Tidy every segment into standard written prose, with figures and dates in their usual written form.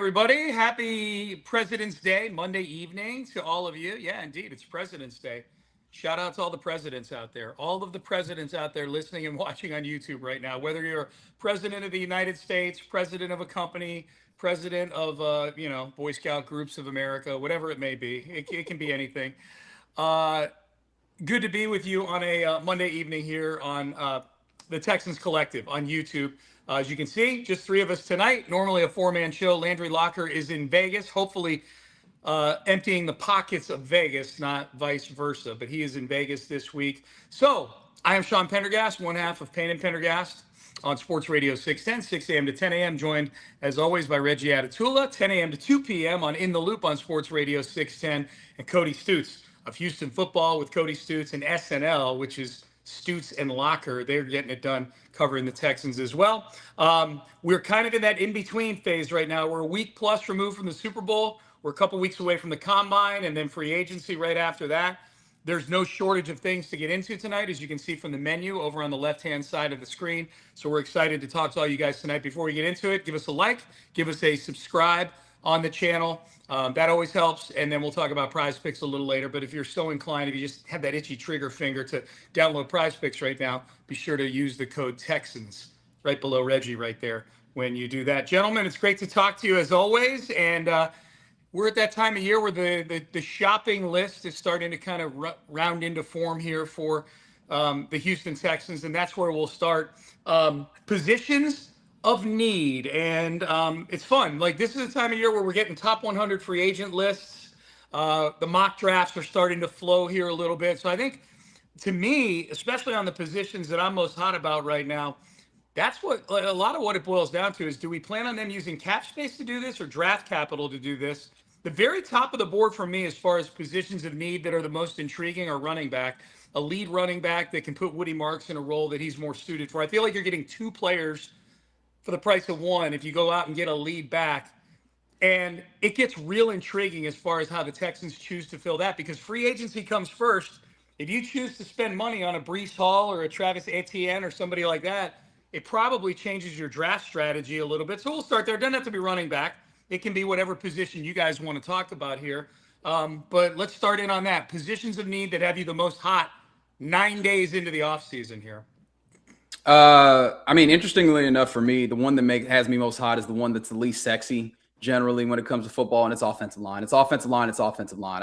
everybody. Happy President's Day, Monday evening to all of you. Yeah, indeed, it's President's Day. Shout out to all the presidents out there, all of the presidents out there listening and watching on YouTube right now, whether you're president of the United States, president of a company, president of, Boy Scout groups of America, whatever it may be. It can be anything. Uh, Good to be with you on a Monday evening here on the Texans Collective on YouTube. As you can see, just three of us tonight. Normally a four-man show. Landry Locker is in Vegas, hopefully emptying the pockets of Vegas, not vice versa. But he is in Vegas this week. So I am Sean Pendergast, one half of Payne and Pendergast on Sports Radio 610, 6 a.m. to 10 a.m. Joined, as always, by Reggie Atatula, 10 a.m. to 2 p.m. on In the Loop on Sports Radio 610, and Cody Stutes of Houston Football with Cody Stutes, and SNL, which is Stutes and Locker. They're getting it done covering the Texans as well. We're kind of in that in-between phase right now. We're a week plus removed from the Super Bowl. We're a couple weeks away from the Combine and then free agency right after that. There's no shortage of things to get into tonight, as you can see from the menu over on the left-hand side of the screen. So we're excited to talk to all you guys tonight. Before we get into it, give us a like, give us a subscribe on the channel. That always helps. And then we'll talk about Prize Picks a little later. But if you're so inclined, if you just have that itchy trigger finger to download Prize Picks right now, be sure to use the code Texans right below Reggie right there when you do that. Gentlemen, it's great to talk to you as always. And we're at that time of year where the shopping list is starting to kind of round into form here for the Houston Texans. And that's where we'll start. Positions of need, and it's fun. Like, this is a time of year where we're getting top 100 free agent lists. The mock drafts are starting to flow here a little bit. So I think, to me, especially on the positions that I'm most hot about right now, that's what a lot of what it boils down to is, do we plan on them using cap space to do this or draft capital to do this? The very top of the board for me, as far as positions of need that are the most intriguing, are running back. A lead running back that can put Woody Marks in a role that he's more suited for. I feel like you're getting two players for the price of one if you go out and get a lead back. And it gets real intriguing as far as how the Texans choose to fill that, because free agency comes first. If you choose to spend money on a Breece Hall or a Travis Etienne or somebody like that, it probably changes your draft strategy a little bit. So we'll start there. It doesn't have to be running back. It can be whatever position you guys want to talk about here. But let's start in on that. Positions of need that have you the most hot 9 days into the offseason here. Interestingly enough for me, the one that has me most hot is the one that's the least sexy generally when it comes to football, and it's offensive line. It's offensive line.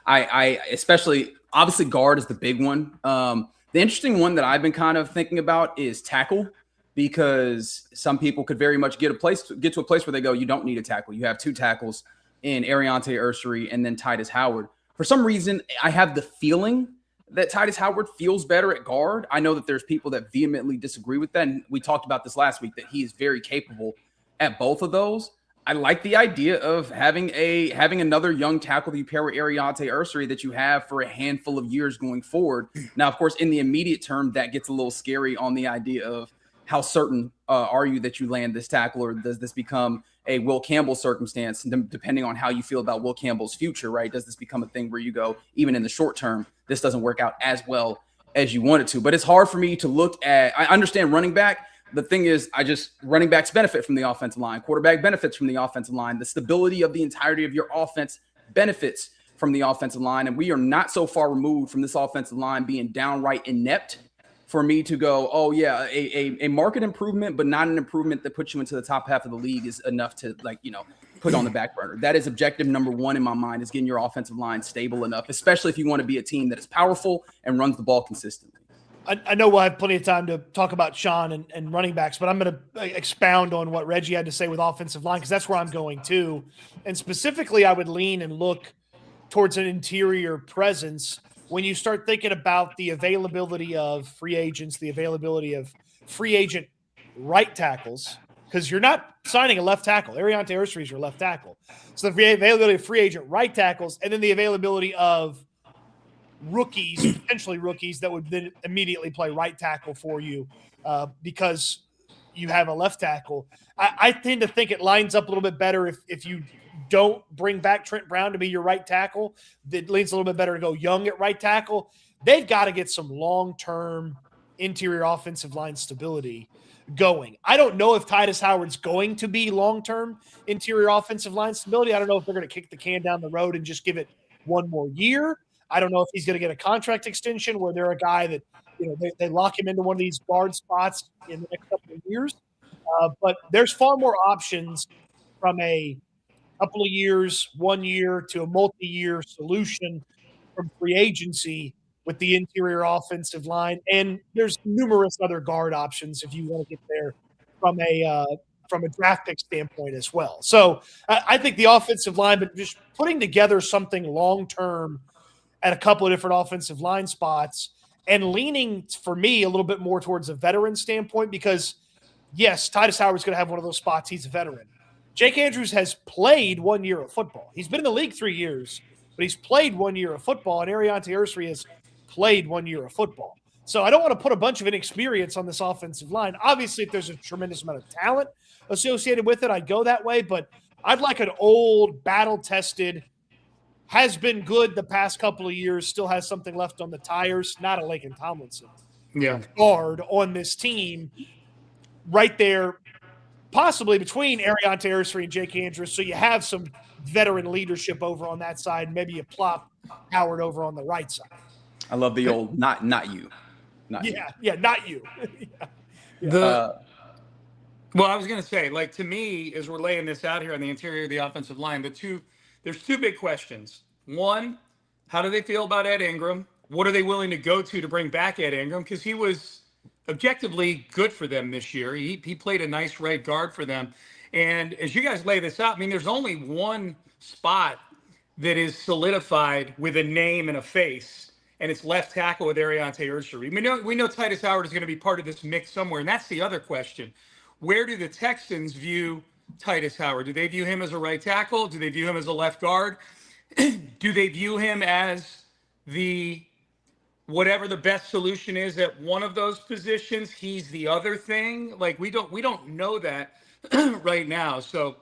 I especially, obviously guard is the big one. The interesting one that I've been kind of thinking about is tackle, because some people could very much get to a place where they go, you don't need a tackle. You have two tackles in Ariante Ursary and then Titus Howard. For some reason, I have the feeling that Titus Howard feels better at guard. I know that there's people that vehemently disagree with that, and we talked about this last week, that he is very capable at both of those. I like the idea of having another young tackle that you pair with Ariante Ursary that you have for a handful of years going forward. Now, of course, in the immediate term, that gets a little scary on the idea of how certain are you that you land this tackle, or does this become a Will Campbell circumstance, depending on how you feel about Will Campbell's future, right? Does this become a thing where you go, even in the short term, this doesn't work out as well as you want it to? But it's hard for me to look at. I understand running back. The thing is, running backs benefit from the offensive line. Quarterback benefits from the offensive line. The stability of the entirety of your offense benefits from the offensive line. And we are not so far removed from this offensive line being downright inept for me to go, oh yeah, a market improvement, but not an improvement that puts you into the top half of the league is enough to, put on the back burner. That is objective number one in my mind, is getting your offensive line stable enough, especially if you want to be a team that is powerful and runs the ball consistently. I know we'll have plenty of time to talk about Sean and running backs, but I'm going to expound on what Reggie had to say with offensive line, because that's where I'm going to. And specifically, I would lean and look towards an interior presence when you start thinking about the availability of free agents, the availability of free agent right tackles, because you're not signing a left tackle. Ariante Ursary is your left tackle. So the availability of free agent right tackles, and then the availability of rookies, potentially rookies, that would then immediately play right tackle for you because you have a left tackle. I tend to think it lines up a little bit better if you don't bring back Trent Brown to be your right tackle. It leans a little bit better to go young at right tackle. They've got to get some long-term interior offensive line stability going. I don't know if Titus Howard's going to be long-term interior offensive line stability. I don't know if they're going to kick the can down the road and just give it one more year. I don't know if he's going to get a contract extension where they're a guy that, they lock him into one of these guard spots in the next couple of years. But there's far more options from a couple of years, 1 year to a multi-year solution from free agency with the interior offensive line. And there's numerous other guard options if you want to get there from a draft pick standpoint as well. So I think the offensive line, but just putting together something long-term at a couple of different offensive line spots and leaning for me a little bit more towards a veteran standpoint, because yes, Titus Howard's going to have one of those spots. He's a veteran. Jake Andrews has played 1 year of football. He's been in the league 3 years, but he's played 1 year of football, and Ariante Ursary has played 1 year of football. So I don't want to put a bunch of inexperience on this offensive line. Obviously, if there's a tremendous amount of talent associated with it, I'd go that way, but I'd like an old, battle-tested, has been good the past couple of years, still has something left on the tires, not a Laken Tomlinson guard on this team right there, possibly between Ariante Ursary and Jake Andrews, so you have some veteran leadership over on that side. Maybe you plop Howard over on the right side. I love the old not you. Not you. Not you. Well, I was going to say, like, to me, as we're laying this out here on the interior of the offensive line, there's two big questions. One, how do they feel about Ed Ingram? What are they willing to go to bring back Ed Ingram? Because he was objectively good for them this year. He played a nice right guard for them. And as you guys lay this out, I mean, there's only one spot that is solidified with a name and a face, and it's left tackle with Ariante Ursary. We know Titus Howard is going to be part of this mix somewhere, and that's the other question. Where do the Texans view Titus Howard? Do they view him as a right tackle? Do they view him as a left guard? Do they view him as whatever the best solution is at one of those positions, he's the other thing? Like, we don't know that right now. So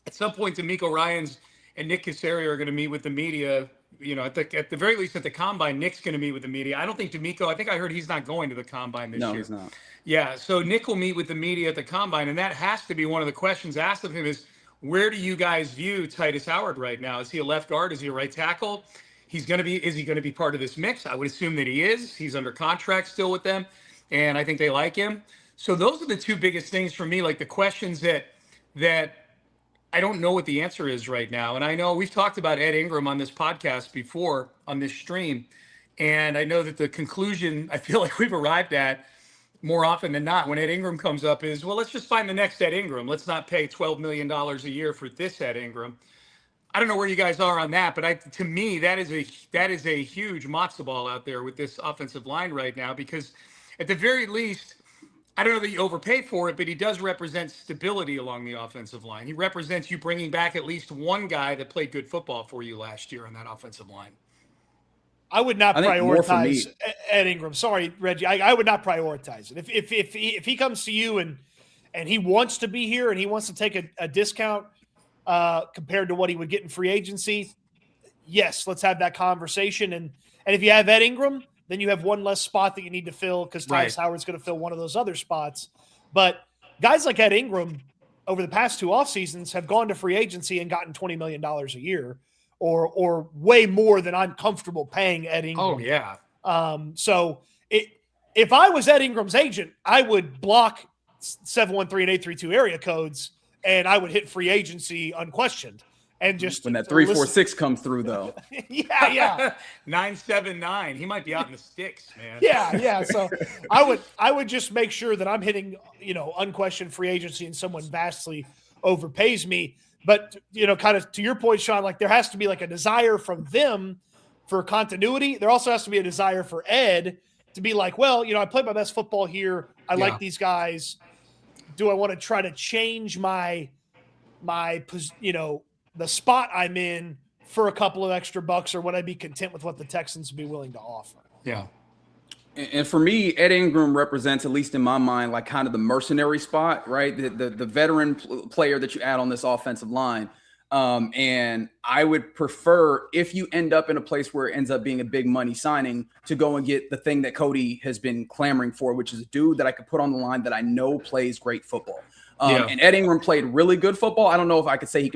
at some point, D'Amico Ryans and Nick Caserio are going to meet with the media. At the very least at the combine, Nick's going to meet with the media. I don't think D'Amico, I think I heard he's not going to the combine this year. No, he's not. Yeah, so Nick will meet with the media at the combine, and that has to be one of the questions asked of him is, where do you guys view Titus Howard right now? Is he a left guard? Is he a right tackle? Is he going to be part of this mix? I would assume that he is. He's under contract still with them, and I think they like him. So those are the two biggest things for me, like the questions that I don't know what the answer is right now. And I know we've talked about Ed Ingram on this podcast before, on this stream, and I know that the conclusion I feel like we've arrived at more often than not when Ed Ingram comes up is, well, let's just find the next Ed Ingram. Let's not pay $12 million a year for this Ed Ingram. I don't know where you guys are on that, but to me, that is a huge matzo ball out there with this offensive line right now, because at the very least, I don't know that you overpay for it, but he does represent stability along the offensive line. He represents you bringing back at least one guy that played good football for you last year on that offensive line. I would not prioritize Ed Ingram. Sorry, Reggie. I would not prioritize it. If he comes to you and he wants to be here and he wants to take a discount compared to what he would get in free agency, yes, let's have that conversation. And if you have Ed Ingram, then you have one less spot that you need to fill because Titus Howard's going to fill one of those other spots. But guys like Ed Ingram over the past two off seasons have gone to free agency and gotten $20 million a year. Or way more than I'm comfortable paying Ed Ingram. Oh, yeah. So if I was Ed Ingram's agent, I would block 713 and 832 area codes, and I would hit free agency unquestioned. And just when that 346 comes through, though. yeah. 979. He might be out in the sticks, man. Yeah. So I would just make sure that I'm hitting, unquestioned free agency and someone vastly overpays me. But, kind of to your point, Sean, like there has to be like a desire from them for continuity. There also has to be a desire for Ed to be like, well, I played my best football here. I like these guys. Do I want to try to change my the spot I'm in for a couple of extra bucks, or would I be content with what the Texans would be willing to offer? Yeah. And for me, Ed Ingram represents, at least in my mind, like kind of the mercenary spot, right? The veteran player that you add on this offensive line. And I would prefer, if you end up in a place where it ends up being a big money signing, to go and get the thing that Cody has been clamoring for, which is a dude that I could put on the line that I know plays great football. And Ed Ingram played really good football. I don't know if I could say he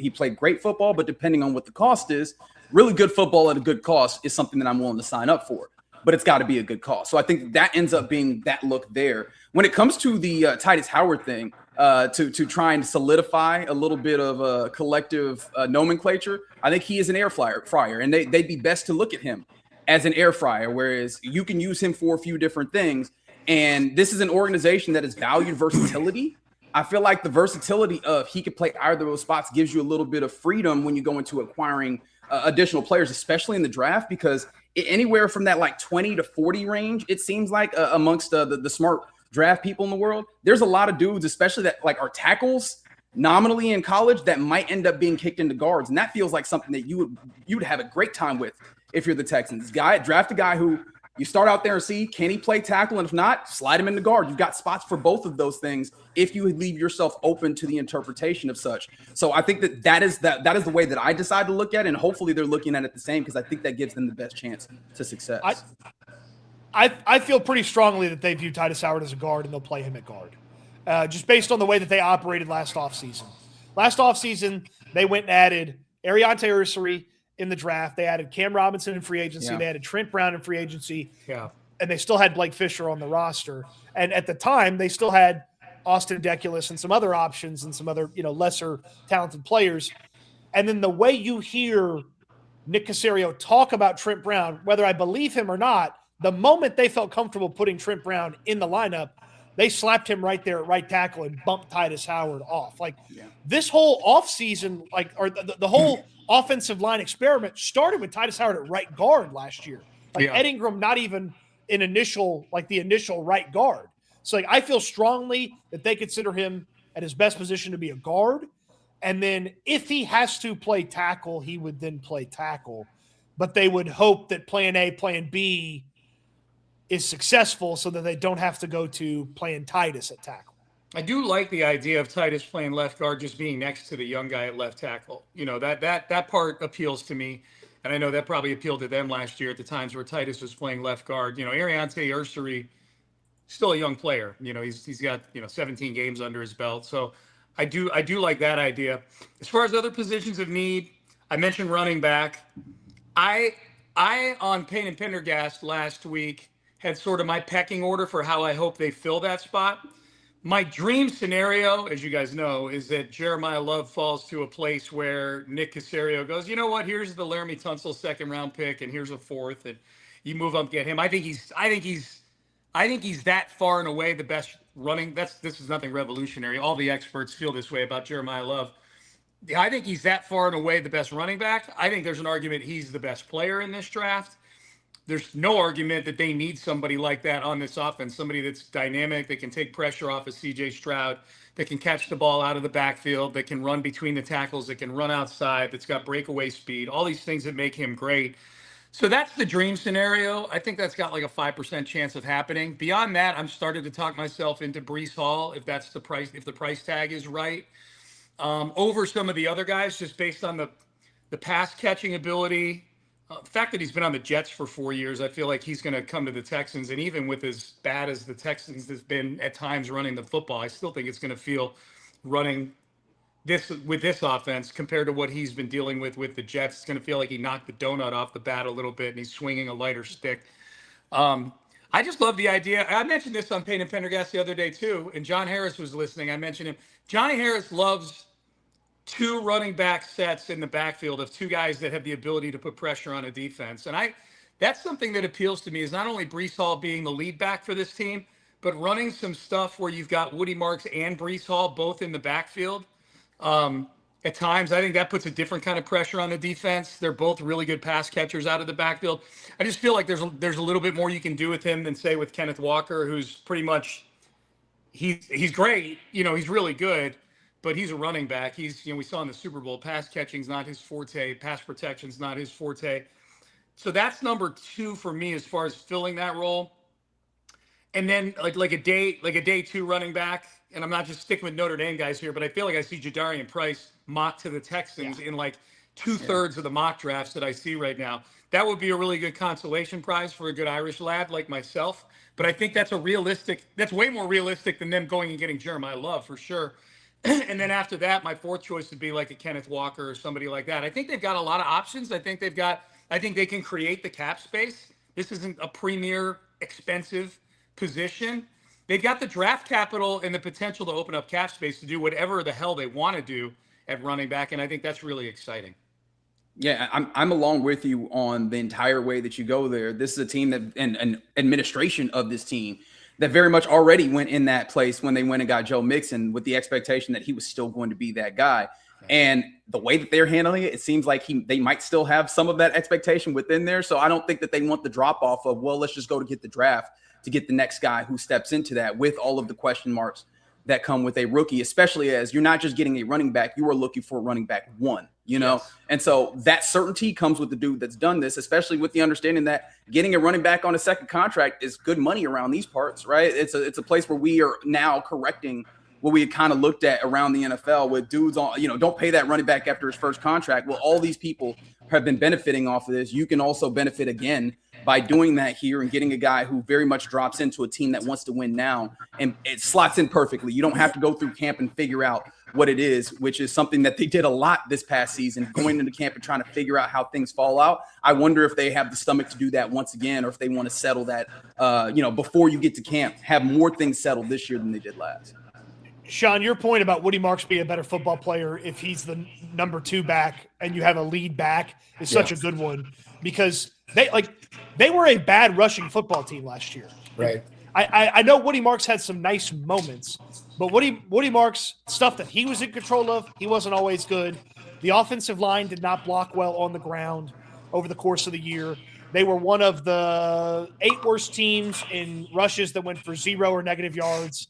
played great football, but depending on what the cost is, really good football at a good cost is something that I'm willing to sign up for. But it's got to be a good cost. So I think that ends up being that look there. When it comes to the Titus Howard thing, to try and solidify a little bit of a collective nomenclature, I think he is an air fryer, and they'd be best to look at him as an air fryer, whereas you can use him for a few different things. And this is an organization that has valued versatility. I feel like the versatility of he could play either of those spots gives you a little bit of freedom when you go into acquiring additional players, especially in the draft, because anywhere from that like 20 to 40 range, it seems like amongst the smart draft people in the world, there's a lot of dudes, especially that like are tackles nominally in college, that might end up being kicked into guards. And that feels like something that you would have a great time with if you're the Texans. Draft a guy who you start out there and see, can he play tackle? And if not, slide him into guard. You've got spots for both of those things if you leave yourself open to the interpretation of such. So I think that is the way that I decide to look at it, and hopefully they're looking at it the same, because I think that gives them the best chance to success. I feel pretty strongly that they view Titus Howard as a guard, and they'll play him at guard, just based on the way that they operated last offseason. Last offseason, they went and added Ariante Ursary in the draft. They added Cam Robinson in free agency. Yeah. They added Trent Brown in free agency. Yeah. And they still had Blake Fisher on the roster. And at the time, they still had Austin Deculus and some other options and some other, lesser talented players. And then the way you hear Nick Caserio talk about Trent Brown, whether I believe him or not, the moment they felt comfortable putting Trent Brown in the lineup, they slapped him right there at right tackle and bumped Titus Howard off. This whole offseason, the whole offensive line experiment started with Titus Howard at right guard last year. Ed Ingram, not even the initial right guard. So I feel strongly that they consider him at his best position to be a guard. And then if he has to play tackle, he would then play tackle. But they would hope that plan A, plan B is successful so that they don't have to go to playing Titus at tackle. I do like the idea of Titus playing left guard, just being next to the young guy at left tackle. That part appeals to me. And I know that probably appealed to them last year at the times where Titus was playing left guard. Ariante Ursary, still a young player. He's got 17 games under his belt. So I do like that idea. As far as other positions of need, I mentioned running back. I on Payne and Pendergast last week had sort of my pecking order for how I hope they fill that spot. My dream scenario, as you guys know, is that Jeremiah Love falls to a place where Nick Caserio goes, you know what, here's the Laramie Tunsil second round pick, and here's a fourth, and you move up, get him. I think he's that far and away the best running. This is nothing revolutionary. All the experts feel this way about Jeremiah Love. I think he's that far and away the best running back. I think there's an argument he's the best player in this draft. There's no argument that they need somebody like that on this offense, somebody that's dynamic, that can take pressure off of C.J. Stroud, that can catch the ball out of the backfield, that can run between the tackles, that can run outside, that's got breakaway speed, all these things that make him great. So that's the dream scenario. I think that's got like a 5% chance of happening. Beyond that, I'm starting to talk myself into Breece Hall, if that's the price, if the price tag is right, over some of the other guys, just based on the pass catching ability. The fact that he's been on the Jets for 4 years, I feel like he's going to come to the Texans. And even with as bad as the Texans has been at times running the football, I still think it's going to feel running with this offense compared to what he's been dealing with the Jets. It's going to feel like he knocked the donut off the bat a little bit and he's swinging a lighter stick. I just love the idea. I mentioned this on Payne and Pendergast the other day too, and John Harris was listening. I mentioned him. Johnny Harris loves two running back sets in the backfield of two guys that have the ability to put pressure on a defense. And that's something that appeals to me, is not only Breece Hall being the lead back for this team, but running some stuff where you've got Woody Marks and Breece Hall both in the backfield. At times, I think that puts a different kind of pressure on the defense. They're both really good pass catchers out of the backfield. I just feel like there's a little bit more you can do with him than, say, with Kenneth Walker, who's pretty much he's great. He's really good. But he's a running back. He's, we saw in the Super Bowl, pass catching's not his forte, pass protection's not his forte. So that's number two for me as far as filling that role. And then like a day two running back, and I'm not just sticking with Notre Dame guys here, but I feel like I see Jadarian Price mocked to the Texans in like 2/3 of the mock drafts that I see right now. That would be a really good consolation prize for a good Irish lad like myself. But I think that's way more realistic than them going and getting Jeremiah Love for sure. And then after that, my fourth choice would be like a Kenneth Walker or somebody like that. I think they've got a lot of options. I think they can create the cap space. This isn't a premier expensive position. They've got the draft capital and the potential to open up cap space to do whatever the hell they want to do at running back. And I think that's really exciting. Yeah, I'm along with you on the entire way that you go there. This is a team that and an administration of this team that very much already went in that place when they went and got Joe Mixon with the expectation that he was still going to be that guy. And the way that they're handling it, it seems like they might still have some of that expectation within there. So I don't think that they want the drop off of, well, let's just go to get the draft to get the next guy who steps into that with all of the question marks that come with a rookie, especially as you're not just getting a running back, you are looking for a running back one, you know? Yes. And so that certainty comes with the dude that's done this, especially with the understanding that getting a running back on a second contract is good money around these parts, right? It's a place where we are now correcting what we had kind of looked at around the NFL with dudes on, don't pay that running back after his first contract. Well, all these people have been benefiting off of this. You can also benefit again by doing that here and getting a guy who very much drops into a team that wants to win now, and it slots in perfectly. You don't have to go through camp and figure out what it is, which is something that they did a lot this past season, going into camp and trying to figure out how things fall out. I wonder if they have the stomach to do that once again, or if they want to settle that, before you get to camp, have more things settled this year than they did last. Sean, your point about Woody Marks being a better football player if he's the number 2 back and you have a lead back is such a good one, because they were a bad rushing football team last year. Right. I know Woody Marks had some nice moments, but Woody Marks, stuff that he was in control of, he wasn't always good. The offensive line did not block well on the ground over the course of the year. They were one of the 8 worst teams in rushes that went for 0 or negative yards.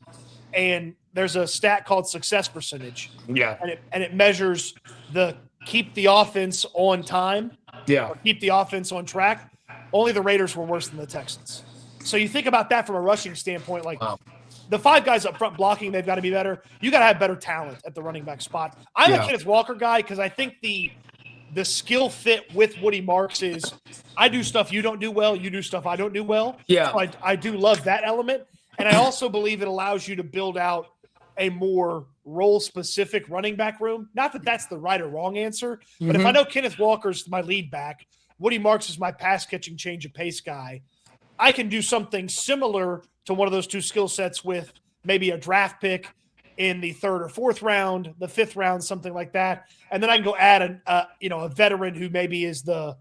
And there's a stat called success percentage. Yeah. And it measures the keep the offense on time. Yeah. Or keep the offense on track. Only the Raiders were worse than the Texans. So you think about that from a rushing standpoint, the 5 guys up front blocking, they've got to be better. You got to have better talent at the running back spot. I'm a Kenneth Walker guy because I think the skill fit with Woody Marks is I do stuff you don't do well, you do stuff I don't do well. Yeah. So I do love that element. And I also believe it allows you to build out a more role-specific running back room. Not that that's the right or wrong answer, but if I know Kenneth Walker's my lead back, Woody Marks is my pass-catching change of pace guy, I can do something similar to one of those 2 skill sets with maybe a draft pick in the 3rd or 4th round, the 5th round, something like that. And then I can go add a veteran who maybe is the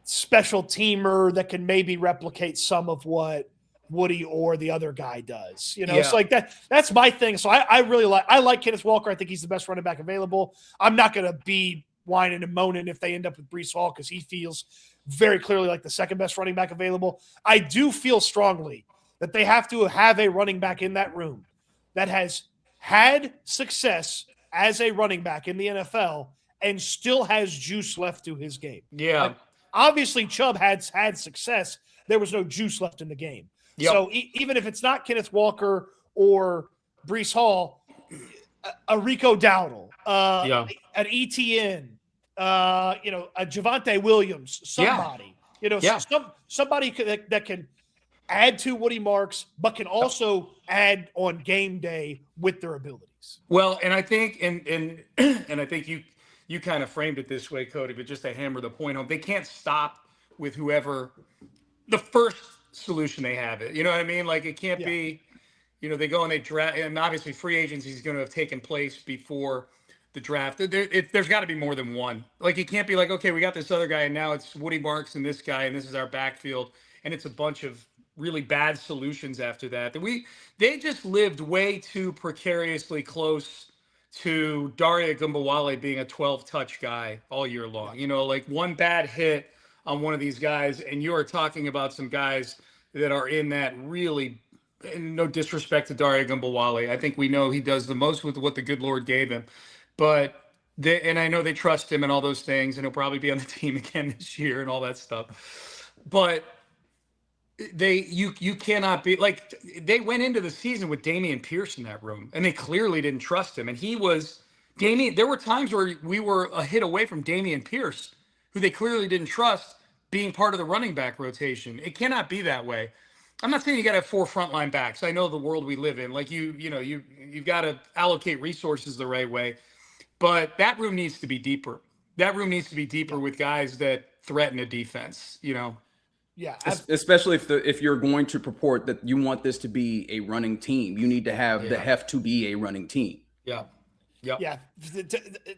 special teamer that can maybe replicate some of what Woody or the other guy does. It's like that. That's my thing. So I really like Kenneth Walker. I think he's the best running back available. I'm not going to be whining and moaning if they end up with Breece Hall because he feels very clearly like the second best running back available. I do feel strongly that they have to have a running back in that room that has had success as a running back in the NFL and still has juice left to his game. Yeah. Obviously, Chubb had success. There was no juice left in the game. Yep. So even if it's not Kenneth Walker or Breece Hall, a Rico Dowdle, an ETN, a Javonte Williams, somebody, somebody that can add to Woody Marks, but can also add on game day with their abilities. Well, and I think, and I think you kind of framed it this way, Cody, but just to hammer the point home, they can't stop with whoever the first solution they have it. You know what I mean? Like it can't be, they go and they draft, and obviously free agency is going to have taken place before the draft. There's got to be more than one. Like it can't be like, okay, we got this other guy and now it's Woody Marks and this guy and this is our backfield and it's a bunch of really bad solutions after that. They just lived way too precariously close to Daria Gumbawale being a 12-touch guy all year long. Like one bad hit on one of these guys, and you are talking about some guys that are in that really, and no disrespect to Daria Gumbawale. I think we know he does the most with what the good Lord gave him. But and I know they trust him and all those things, and he'll probably be on the team again this year and all that stuff. But You cannot be like, they went into the season with Damian Pierce in that room, and they clearly didn't trust him. And he was Damian. There were times where we were a hit away from Damian Pierce, who they clearly didn't trust, being part of the running back rotation. It cannot be that way. I'm not saying you got to have 4 frontline backs. I know the world we live in. Like you've got to allocate resources the right way, but that room needs to be deeper. That room needs to be deeper with guys that threaten a defense. Yeah, especially if you're going to purport that you want this to be a running team, you need to have the heft to be a running team. Yeah. Yep. Yeah.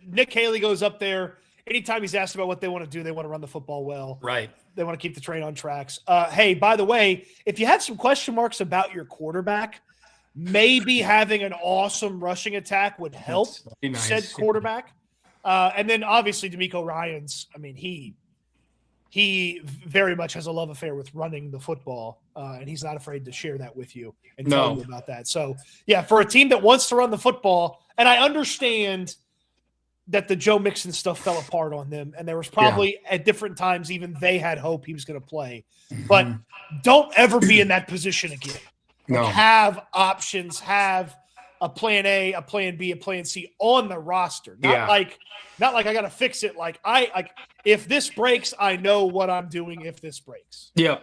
Nick Haley goes up there. Anytime he's asked about what they want to do, they want to run the football well. Right. They want to keep the train on tracks. Hey, by the way, if you had some question marks about your quarterback, maybe having an awesome rushing attack would help said quarterback. And then obviously DeMeco Ryans, I mean, he very much has a love affair with running the football, and he's not afraid to share that with you and tell you about that. So, yeah, for a team that wants to run the football, and I understand that the Joe Mixon stuff fell apart on them, and there was probably at different times even they had hope he was going to play. But don't ever be in that position again. No. Have options, have a plan A, a plan B, a plan C on the roster. Not like I got to fix it. Like if this breaks, I know what I'm doing if this breaks. Yep.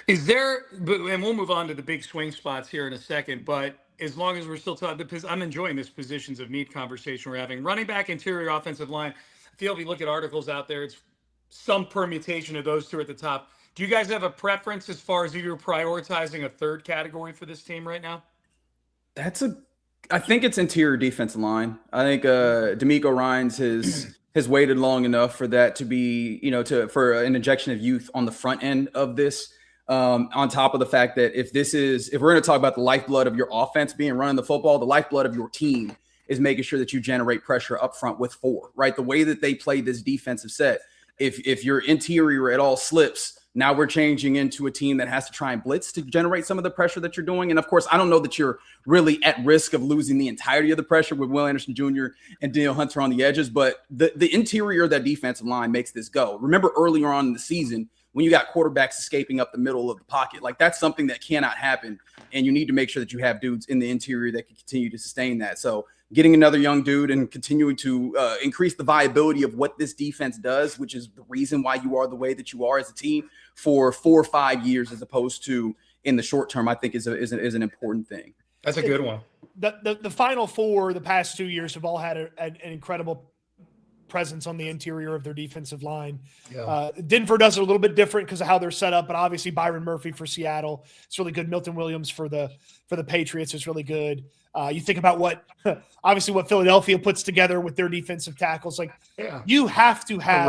Is there, and we'll move on to the big swing spots here in a second, but as long as we're still talking, because I'm enjoying this positions of need conversation we're having. Running back, interior, offensive line. I feel if you look at articles out there, it's some permutation of those two at the top. Do you guys have a preference as far as you're prioritizing a third category for this team right now? I think it's interior defensive line. I think DeMeco Ryans has waited long enough for that to be, for an injection of youth on the front end of this. On top of the fact that if we're going to talk about the lifeblood of your offense being running the football, the lifeblood of your team is making sure that you generate pressure up front with 4, right? The way that they play this defensive set, if your interior at all slips, now we're changing into a team that has to try and blitz to generate some of the pressure that you're doing. And of course, I don't know that you're really at risk of losing the entirety of the pressure with Will Anderson Jr. and Daniel Hunter on the edges, but the interior of that defensive line makes this go. Remember earlier on in the season, when you got quarterbacks escaping up the middle of the pocket, like that's something that cannot happen. And you need to make sure that you have dudes in the interior that can continue to sustain that. So getting another young dude and continuing to increase the viability of what this defense does, which is the reason why you are the way that you are as a team for 4 or 5 years, as opposed to in the short term, I think is an important thing. That's a good one. The final 4 the past 2 years have all had an incredible presence on the interior of their defensive line. Yeah. Denver does it a little bit different because of how they're set up, but obviously Byron Murphy for Seattle, it's really good. Milton Williams for the Patriots is really good. You think about what Philadelphia puts together with their defensive tackles. Like you have to have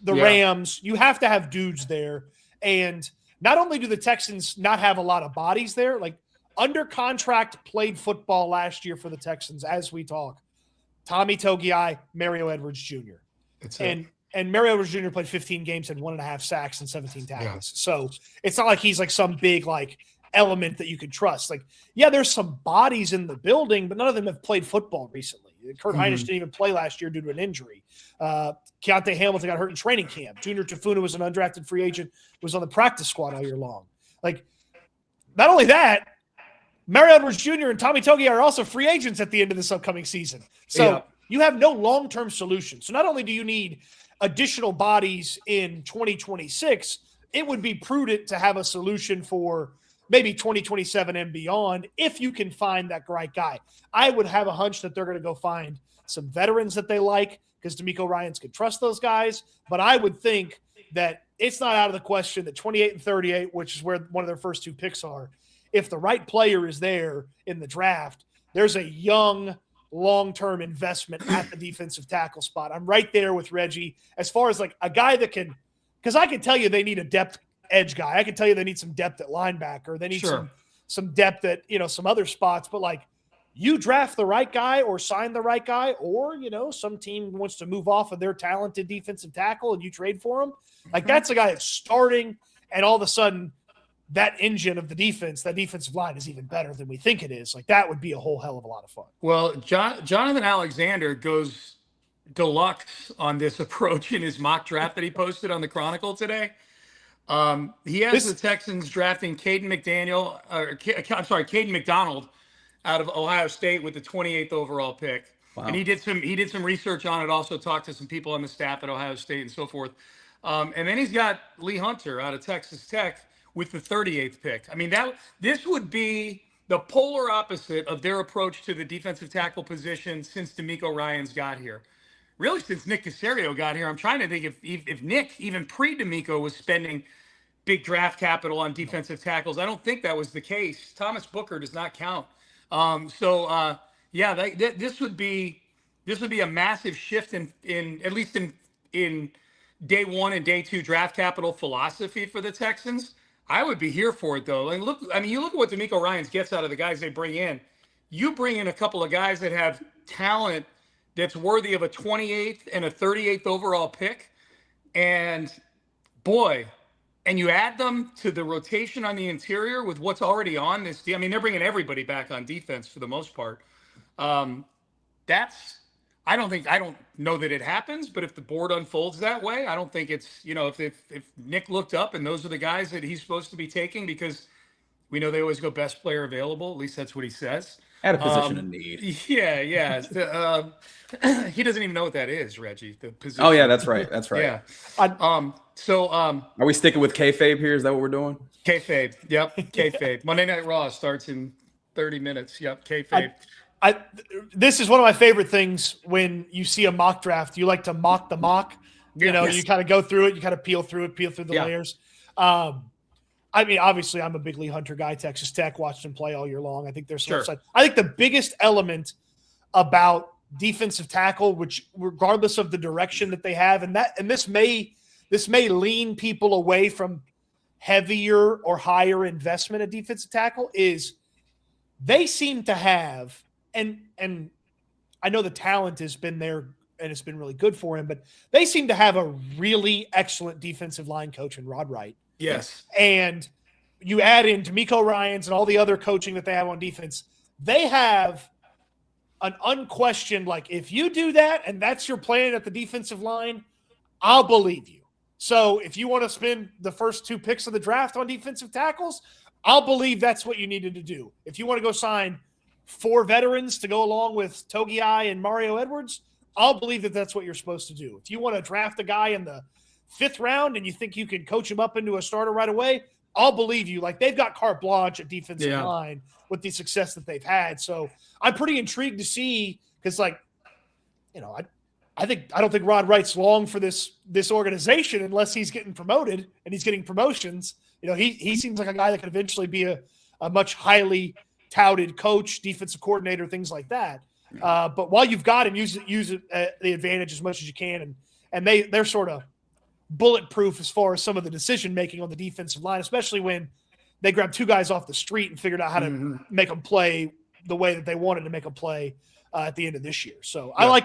the Rams. You have to have dudes there. And not only do the Texans not have a lot of bodies there, like under contract played football last year for the Texans as we talk. Tommy Togiai, Mario Edwards Jr. And Mario Edwards Jr. played 15 games, had 1.5 sacks and 17 tackles. Yeah. So it's not like he's like some big element that you could trust. Like, there's some bodies in the building, but none of them have played football recently. Kurt Hinish didn't even play last year due to an injury. Keontae Hamilton got hurt in training camp. Junior Tafuna was an undrafted free agent, was on the practice squad all year long. Like, not only that, Mario Edwards Jr. and Tommy Togiai are also free agents at the end of this upcoming season. So you have no long-term solution. So not only do you need additional bodies in 2026, it would be prudent to have a solution for maybe 2027 and beyond if you can find that right guy. I would have a hunch that they're going to go find some veterans that they like because DeMeco Ryans can trust those guys. But I would think that it's not out of the question that 28 and 38, which is where one of their first 2 picks are, if the right player is there in the draft, there's a young, long-term investment at the defensive tackle spot. I'm right there with Reggie as far as like a guy that can – because I can tell you they need a depth edge guy. I can tell you they need some depth at linebacker. They need some depth at, some other spots. But like you draft the right guy or sign the right guy or, some team wants to move off of their talented defensive tackle and you trade for him. Like that's a guy that's starting and all of a sudden – that engine of the defense, that defensive line is even better than we think it is. Like that would be a whole hell of a lot of fun. Well, Jonathan Alexander goes deluxe on this approach in his mock draft that he posted on the Chronicle today. He has the Texans drafting Caden McDonald out of Ohio State with the 28th overall pick. Wow. And he did some research on it, also talked to some people on the staff at Ohio State and so forth. And then he's got Lee Hunter out of Texas Tech with the 38th pick. I mean, this would be the polar opposite of their approach to the defensive tackle position since DeMeco Ryans got here. Really, since Nick Caserio got here, I'm trying to think if Nick, even pre-DeMeco, was spending big draft capital on defensive tackles. I don't think that was the case. Thomas Booker does not count. This would be a massive shift in at least in day one and day two draft capital philosophy for the Texans. I would be here for it though. And you look at what DeMeco Ryans gets out of the guys they bring in. You bring in a couple of guys that have talent that's worthy of a 28th and a 38th overall pick, and boy. And you add them to the rotation on the interior with what's already on this team. I mean, they're bringing everybody back on defense for the most part. I don't know that it happens, but if the board unfolds that way, I don't think it's, if Nick looked up and those are the guys that he's supposed to be taking, because we know they always go best player available. At least that's what he says. At a position of need. Yeah. He doesn't even know what that is, Reggie. The position. Oh yeah, that's right. Yeah. Are we sticking with kayfabe here? Is that what we're doing? Kayfabe. Yep. Kayfabe. Monday Night Raw starts in 30 minutes. Yep. Kayfabe. This is one of my favorite things when you see a mock draft. You like to mock the mock. You kind of go through it. You kind of peel through the layers. I mean, obviously, I'm a big Lee Hunter guy. Texas Tech, watched him play all year long. I think there's some upside. I think the biggest element about defensive tackle, which regardless of the direction that they have, and this may lean people away from heavier or higher investment at defensive tackle, is they seem to have, and I know the talent has been there and it's been really good for him, but they seem to have a really excellent defensive line coach in Rod Wright. Yes. And you add in DeMeco Ryans and all the other coaching that they have on defense, they have an unquestioned, like, if you do that and that's your plan at the defensive line, I'll believe you. So if you want to spend the first 2 picks of the draft on defensive tackles, I'll believe that's what you needed to do. If you want to go sign 4 veterans to go along with Togiai and Mario Edwards, I'll believe that that's what you're supposed to do. If you want to draft a guy in the 5th round and you think you can coach him up into a starter right away, I'll believe you. Like, they've got carte blanche at defensive line with the success that they've had. So I'm pretty intrigued to see, because, like, I don't think Rod Wright's long for this organization unless he's getting promoted and he's getting promotions. He seems like a guy that could eventually be a much highly touted coach, defensive coordinator, things like that. But while you've got him, use it the advantage as much as you can. And they're sort of bulletproof as far as some of the decision making on the defensive line, especially when they grabbed 2 guys off the street and figured out how to make them play the way that they wanted to make them play at the end of this year. So I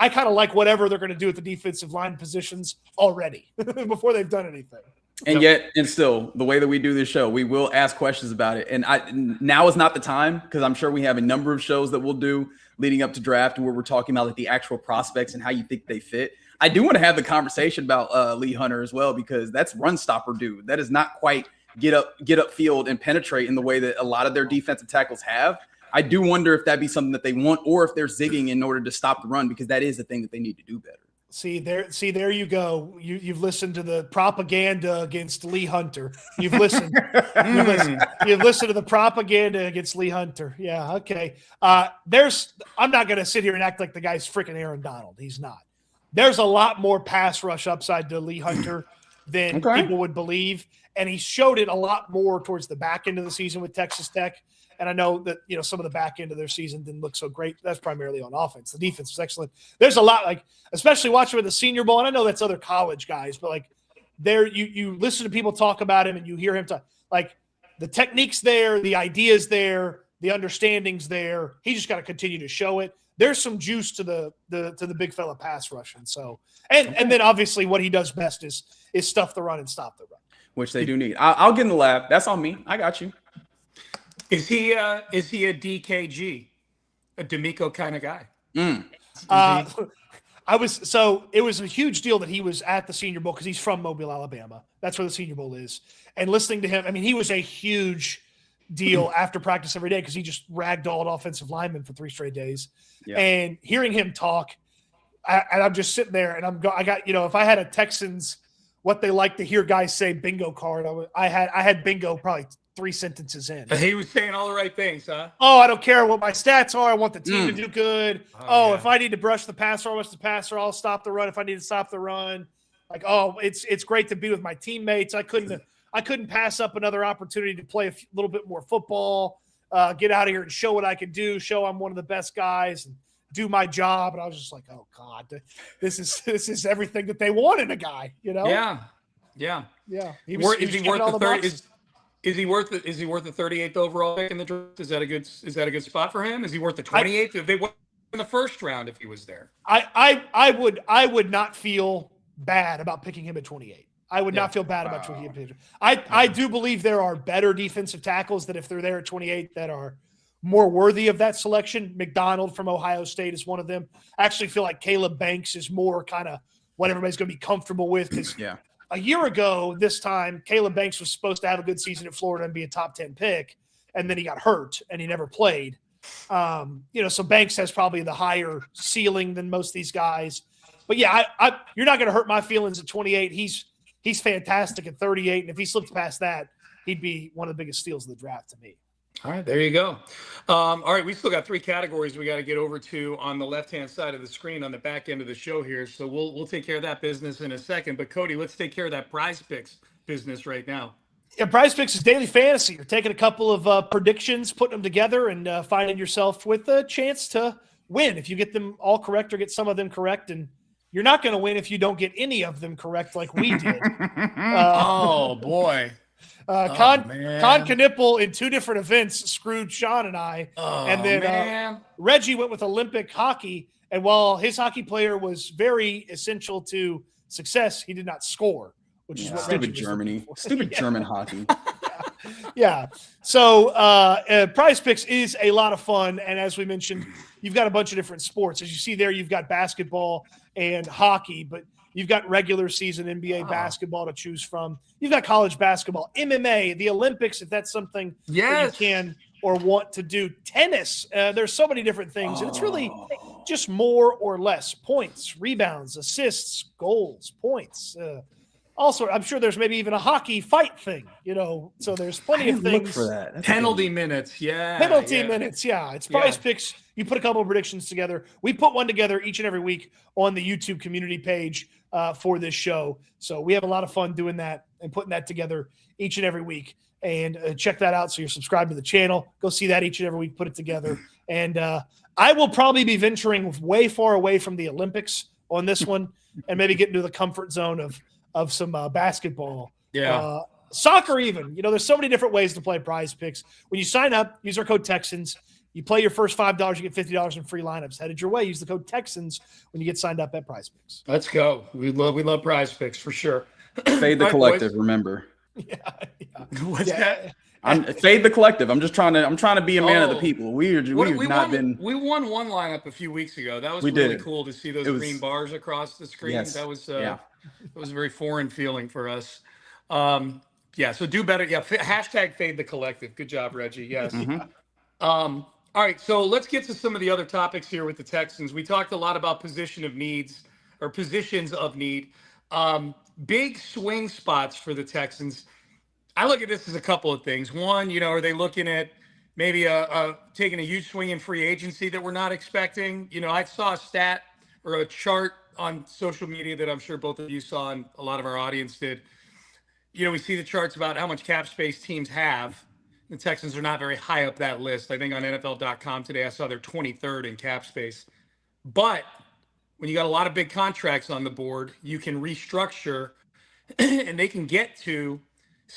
kind of like whatever they're going to do at the defensive line positions already before they've done anything. And still, the way that we do this show, we will ask questions about it. And now is not the time, because I'm sure we have a number of shows that we'll do leading up to draft where we're talking about, like, the actual prospects and how you think they fit. I do want to have the conversation about Lee Hunter as well, because that's run stopper dude. That is not quite get up field and penetrate in the way that a lot of their defensive tackles have. I do wonder if that'd be something that they want, or if they're zigging in order to stop the run, because that is the thing that they need to do better. See, there you go. You've listened to the propaganda against Lee Hunter. You've listened to the propaganda against Lee Hunter. Yeah, okay. I'm not going to sit here and act like the guy's freaking Aaron Donald. He's not. There's a lot more pass rush upside to Lee Hunter than people would believe, and he showed it a lot more towards the back end of the season with Texas Tech. And I know that, some of the back end of their season didn't look so great. That's primarily on offense. The defense was excellent. There's a lot, like, especially watching with the Senior Bowl, and I know that's other college guys, but, like, there you listen to people talk about him and you hear him talk, like, the technique's there, the idea's there, the understanding's there. He just got to continue to show it. There's some juice to the big fella pass rushing. So, and then obviously what he does best is stuff the run and stop the run, which they do need. I'll get in the lab. That's on me. I got you. Is he a DKG, a DeMeco kind of guy? It was a huge deal that he was at the Senior Bowl because he's from Mobile, Alabama. That's where the Senior Bowl is. And listening to him, I mean, he was a huge deal after practice every day because he just ragdolled offensive linemen for 3 straight days. Yeah. And hearing him talk, and I'm just sitting there, and I got, if I had a Texans, what they like to hear guys say bingo card, I had bingo probably 3 sentences in. He was saying all the right things, huh? Oh, I don't care what my stats are. I want the team to do good. If I need to brush the passer, I'll brush the passer. I'll stop the run if I need to stop the run. Like, it's great to be with my teammates. I couldn't pass up another opportunity to play a little bit more football, get out of here and show what I can do, show I'm one of the best guys, and do my job. And I was just like, oh God, this is everything that they want in a guy, Yeah. Is he worth the 38th overall pick in the draft? Is that a good spot for him? Is he worth the 28th? If they went in the first round, if he was there, I would not feel bad about picking him at 28. I would not feel bad about picking him. I do believe there are better defensive tackles that if they're there at 28 that are more worthy of that selection. McDonald from Ohio State is one of them. I actually feel like Caleb Banks is more kind of what everybody's going to be comfortable with because a year ago this time, Caleb Banks was supposed to have a good season at Florida and be a top 10 pick, and then he got hurt and he never played. So Banks has probably the higher ceiling than most of these guys. But yeah, you're not going to hurt my feelings at 28. He's fantastic at 38, and if he slips past that, he'd be one of the biggest steals of the draft to me. All right, there you go. All right, we still got 3 categories we got to get over to on the left-hand side of the screen on the back end of the show here. So we'll take care of that business in a second. But Cody, let's take care of that Prize Picks business right now. Yeah, Prize Picks is daily fantasy. You're taking a couple of predictions, putting them together, and finding yourself with a chance to win if you get them all correct or get some of them correct. And you're not going to win if you don't get any of them correct like we did. Oh, boy. Con Knipple in 2 different events screwed Sean and I. And then Reggie went with Olympic hockey. And while his hockey player was very essential to success, he did not score, which is what stupid Germany. Stupid German hockey. Yeah. So Prize Picks is a lot of fun. And as we mentioned, you've got a bunch of different sports. As you see there, you've got basketball and hockey, but you've got regular season NBA basketball to choose from. You've got college basketball, MMA, the Olympics, if that's something that you can or want to do. Tennis, there's so many different things. And it's really just more or less. Points, rebounds, assists, goals, points. Also, I'm sure there's maybe even a hockey fight thing, so there's plenty of things. Look for that. That's penalty minutes, minutes, It's Prize Picks. You put a couple of predictions together. We put one together each and every week on the YouTube community page for this show. So we have a lot of fun doing that and putting that together each and every week. And check that out. So you're subscribed to the channel. Go see that each and every week, put it together. And I will probably be venturing way far away from the Olympics on this one and maybe get into the comfort zone of some basketball. Soccer even. There's so many different ways to play Prize Picks. When you sign up, use our code Texans. You play your first $5, you get $50 in free lineups. Headed your way. Use the code Texans when you get signed up at Prize Picks. Let's go. We love Prize Picks for sure. Fade the collective, boys. Remember. What's that? Fade the collective. I'm trying to be a man of the people. We won one lineup a few weeks ago. That was really cool to see those green bars across the screen. Yes. That was it was a very foreign feeling for us. So do better. Hashtag fade the collective. Good job, Reggie. Yes. Mm-hmm. All right, so let's get to some of the other topics here with the Texans. We talked a lot about positions of need. Big swing spots for the Texans. I look at this as a couple of things. One, are they looking at maybe taking a huge swing in free agency that we're not expecting? I saw a stat or a chart on social media that I'm sure both of you saw and a lot of our audience did. We see the charts about how much cap space teams have. The Texans are not very high up that list. I think on NFL.com today, I saw they're 23rd in cap space. But when you got a lot of big contracts on the board, you can restructure and they can get to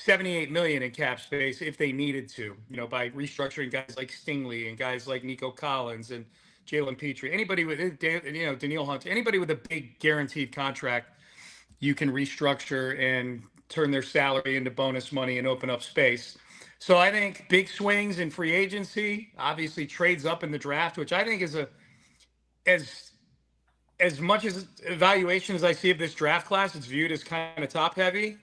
$78 million in cap space if they needed to, by restructuring guys like Stingley and guys like Nico Collins and Jalen Petrie. Anybody with, Danielle Hunter, anybody with a big guaranteed contract, you can restructure and turn their salary into bonus money and open up space. So I think big swings in free agency, obviously trades up in the draft, which I think is as as much as evaluation as I see of this draft class, it's viewed as kind of top heavy.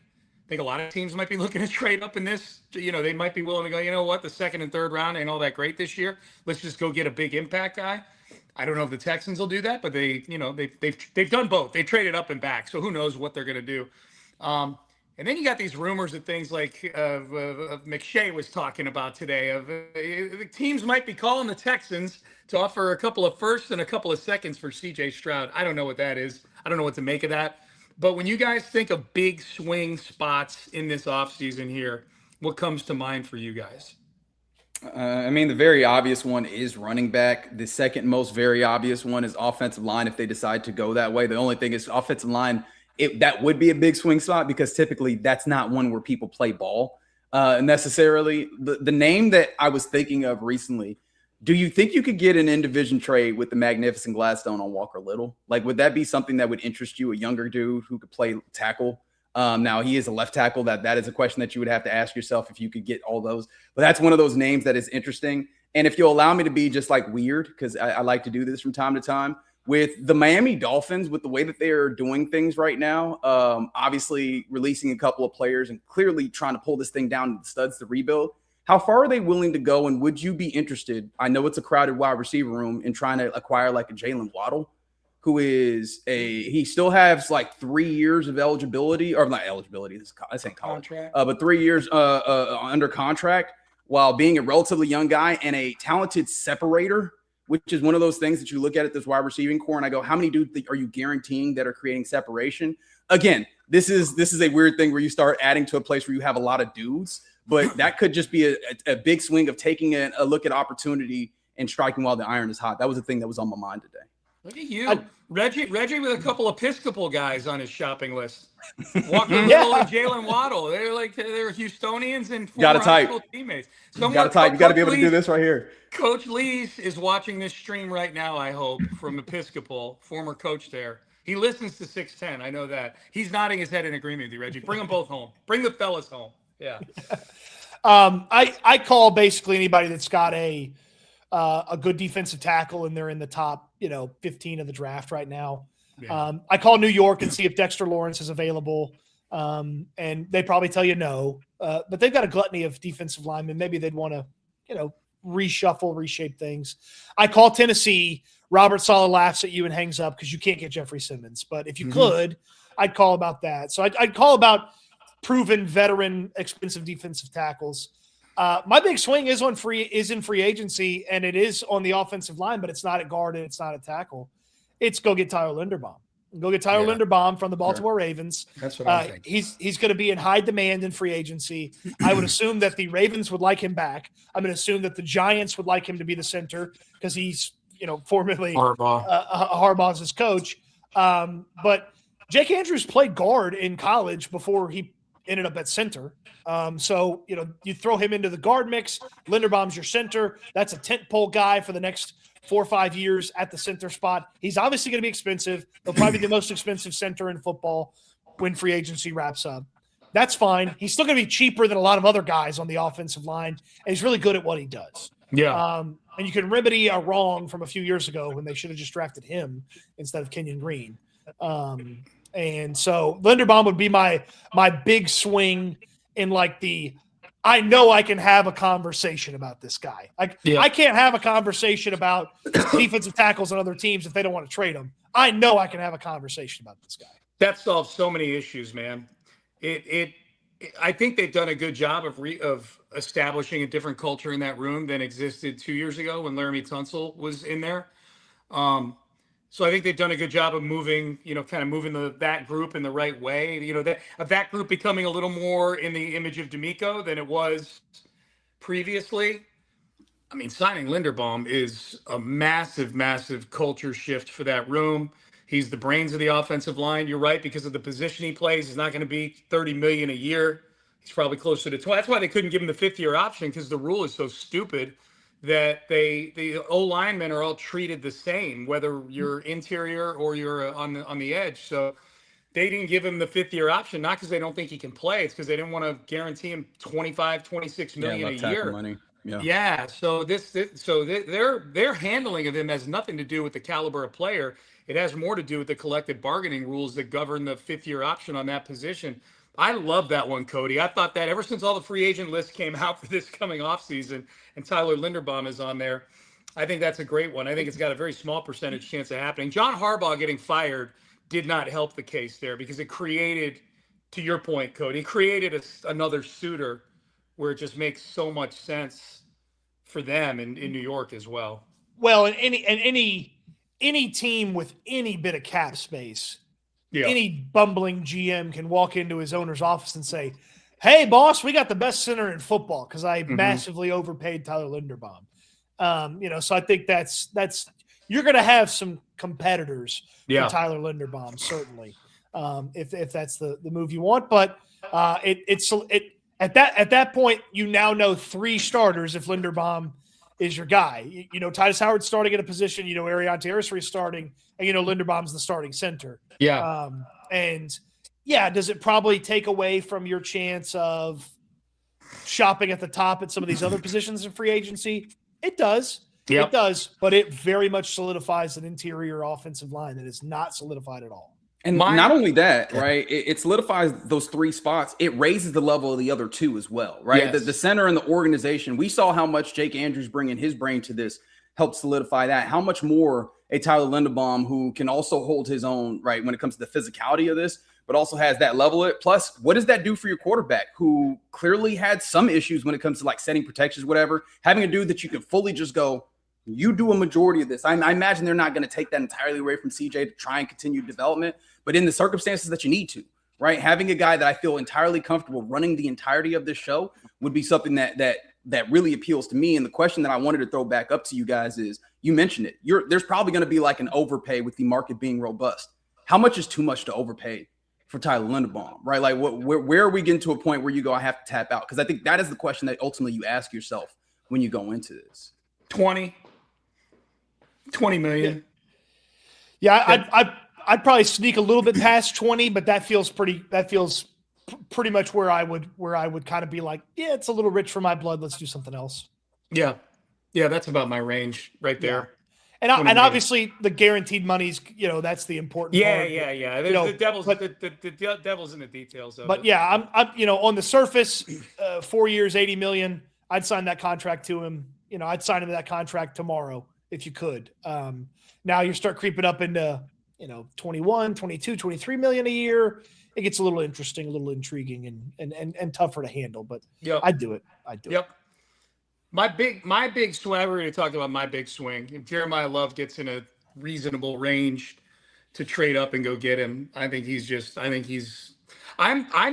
I think a lot of teams might be looking to trade up in this. They might be willing to go, you know what, the second and third round ain't all that great this year. Let's just go get a big impact guy. I don't know if the Texans will do that, but they've done both. They traded up and back, so who knows what they're going to do. And then you got these rumors of things like McShay was talking about today of teams might be calling the Texans to offer a couple of firsts and a couple of seconds for C.J. Stroud. I don't know what that is. I don't know what to make of that. But when you guys think of big swing spots in this offseason here, what comes to mind for you guys? I mean, the very obvious one is running back. The second most very obvious one is offensive line if they decide to go that way. The only thing is offensive line, that would be a big swing spot because typically that's not one where people play ball necessarily. The name that I was thinking of recently, do you think you could get an in-division trade with the magnificent Gladstone on Walker Little? Like, would that be something that would interest you, a younger dude who could play tackle? Now, he is a left tackle. That is a question that you would have to ask yourself if you could get all those. But that's one of those names that is interesting. And if you'll allow me to be just like weird, because I like to do this from time to time, with the Miami Dolphins, with the way that they are doing things right now, obviously releasing a couple of players and clearly trying to pull this thing down to the studs to rebuild, how far are they willing to go? And would you be interested? I know it's a crowded wide receiver room in trying to acquire like a Jalen Waddle, who is he still has like 3 years of eligibility, or not eligibility, this ain't college, but 3 years under contract while being a relatively young guy and a talented separator, which is one of those things that you look at this wide receiving core and I go, how many dudes are you guaranteeing that are creating separation? Again, this is a weird thing where you start adding to a place where you have a lot of dudes, but that could just be a big swing of taking a look at opportunity and striking while the iron is hot. That was the thing that was on my mind today. Look at you, Reggie with a couple of Episcopal guys on his shopping list. Walker Little and Jalen Waddle. They're Houstonians and former high school teammates. You got to be able to do this right here. Coach Lees is watching this stream right now, I hope, from Episcopal, former coach there. He listens to 610. I know that. He's nodding his head in agreement with you, Reggie. Bring them both home. Bring the fellas home. Yeah. I call basically anybody that's got a good defensive tackle and they're in the top, 15 of the draft right now. Yeah. I call New York and see if Dexter Lawrence is available. And they probably tell you no, but they've got a gluttony of defensive linemen. Maybe they'd want to, reshape things. I call Tennessee. Robert Saleh laughs at you and hangs up because you can't get Jeffrey Simmons. But if you could, I'd call about that. So I'd call about proven veteran, expensive defensive tackles. My big swing is in free agency, and it is on the offensive line, but it's not at guard and it's not at tackle. It's go get Tyler Linderbaum. Go get Tyler Linderbaum from the Baltimore Ravens. That's what I think. He's going to be in high demand in free agency. I would assume that the Ravens would like him back. I'm going to assume that the Giants would like him to be the center because he's, formerly Harbaugh's his coach. But Jake Andrews played guard in college before he ended up at center. So, you throw him into the guard mix. Linderbaum's your center. That's a tentpole guy for the next 4 or 5 years at the center spot. He's obviously going to be expensive. He'll probably be the most expensive center in football when free agency wraps up. That's fine. He's still going to be cheaper than a lot of other guys on the offensive line, and he's really good at what he does. Yeah. And you can remedy a wrong from a few years ago when they should have just drafted him instead of Kenyon Green. And so Linderbaum would be my big swing in I know I can have a conversation about this guy. I can't have a conversation about defensive tackles on other teams if they don't want to trade them. I know I can have a conversation about this guy. That solves so many issues, man. I think they've done a good job of establishing a different culture in that room than existed 2 years ago when Laramie Tunsil was in there. So I think they've done a good job of moving that group in the right way. That group becoming a little more in the image of D'Amico than it was previously. I mean, signing Linderbaum is a massive, massive culture shift for that room. He's the brains of the offensive line. You're right, because of the position he plays, he's not going to be $30 million a year. He's probably closer to 20. That's why they couldn't give him the 5th-year option, because the rule is so stupid that the O linemen are all treated the same, whether you're interior or you're on the edge. So they didn't give him the 5th-year option, not because they don't think he can play. It's because they didn't want to guarantee him $25, $26 million a year. Money. Yeah. So their handling of him has nothing to do with the caliber of player. It has more to do with the collective bargaining rules that govern the 5th-year option on that position. I love that one, Cody. I thought that ever since all the free agent lists came out for this coming off season and Tyler Linderbaum is on there, I think that's a great one. I think it's got a very small percentage chance of happening. John Harbaugh getting fired did not help the case there because it created, to your point, Cody, it created another suitor where it just makes so much sense for them in New York as well. Well, and any team with any bit of cap space, any bumbling GM can walk into his owner's office and say, "Hey, boss, we got the best center in football because I massively overpaid Tyler Linderbaum." So I think that's you're going to have some competitors for Tyler Linderbaum, certainly, if that's the move you want. But at that point, you now know 3 starters if Linderbaum is your guy. Titus Howard's starting at a position, Arion Terrestre is starting, and Linderbaum's the starting center. Yeah. Does it probably take away from your chance of shopping at the top at some of these other positions in free agency? It does. It does, but it very much solidifies an interior offensive line that is not solidified at all. And not only that, right? It solidifies those 3 spots. It raises the level of the other 2 as well, right? Yes. The center and the organization. We saw how much Jake Andrews bringing his brain to this helped solidify that. How much more a Tyler Linderbaum, who can also hold his own, right, when it comes to the physicality of this, but also has that level of it. Plus, what does that do for your quarterback, who clearly had some issues when it comes to like setting protections, whatever? Having a dude that you can fully just go, you do a majority of this. I imagine they're not going to take that entirely away from CJ to try and continue development, but in the circumstances that you need to, right? Having a guy that I feel entirely comfortable running the entirety of this show would be something that really appeals to me. And the question that I wanted to throw back up to you guys is, you mentioned it. There's probably going to be like an overpay with the market being robust. How much is too much to overpay for Tyler Linderbaum, right? Like where are we getting to a point where you go, I have to tap out? Because I think that is the question that ultimately you ask yourself when you go into this. 20 million. Yeah, I'd probably sneak a little bit past 20, but that feels pretty much where I would kind of be like, yeah, it's a little rich for my blood. Let's do something else. Yeah. Yeah, that's about my range right there. Yeah. And obviously the guaranteed money's, that's the important part. Yeah. The devil's in the details of it. But yeah, I'm on the surface, 4 years, 80 million. I'd sign that contract to him. I'd sign him that contract tomorrow if you could. Now you start creeping up into, 21, 22, 23 million a year. It gets a little interesting, a little intriguing and tougher to handle, but I'd do it. Yep. My big swing, I already talked about my big swing. If Jeremiah Love gets in a reasonable range to trade up and go get him, I'm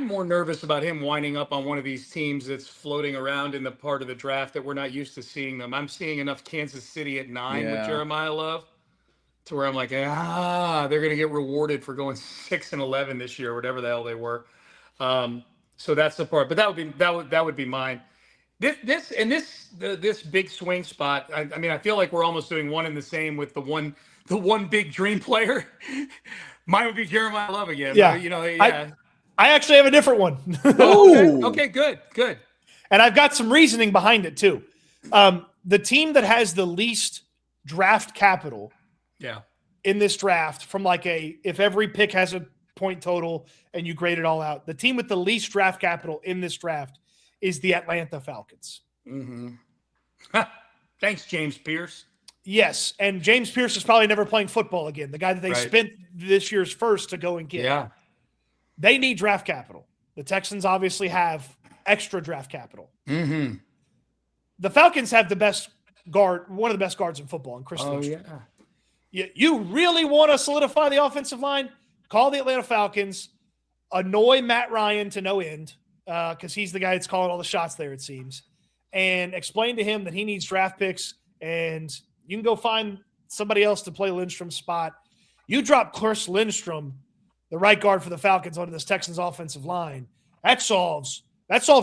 more nervous about him winding up on one of these teams that's floating around in the part of the draft that we're not used to seeing them. I'm seeing enough Kansas City at 9 with Jeremiah Love to where I'm like, they're going to get rewarded for going 6 and 11 this year, whatever the hell they were. So that's the part, but that would be mine. This big swing spot. I feel like we're almost doing one and the same with the one big dream player. Mine would be Jeremiah Love again. Yeah. I actually have a different one. Okay, good. And I've got some reasoning behind it too. The team that has the least draft capital in this draft, from if every pick has a point total and you grade it all out, the team with the least draft capital in this draft is the Atlanta Falcons. Mm-hmm. Thanks, James Pierce. Yes, and James Pierce is probably never playing football again, the guy that they spent this year's first to go and get. Yeah. They need draft capital. The Texans obviously have extra draft capital. Mm-hmm. The Falcons have the best guard, one of the best guards in football, in Chris Lindstrom. You really want to solidify the offensive line? Call the Atlanta Falcons, annoy Matt Ryan to no end, because he's the guy that's calling all the shots there, it seems, and explain to him that he needs draft picks, and you can go find somebody else to play Lindstrom's spot. You drop Chris Lindstrom, the right guard for the Falcons, onto this Texans offensive line. That solves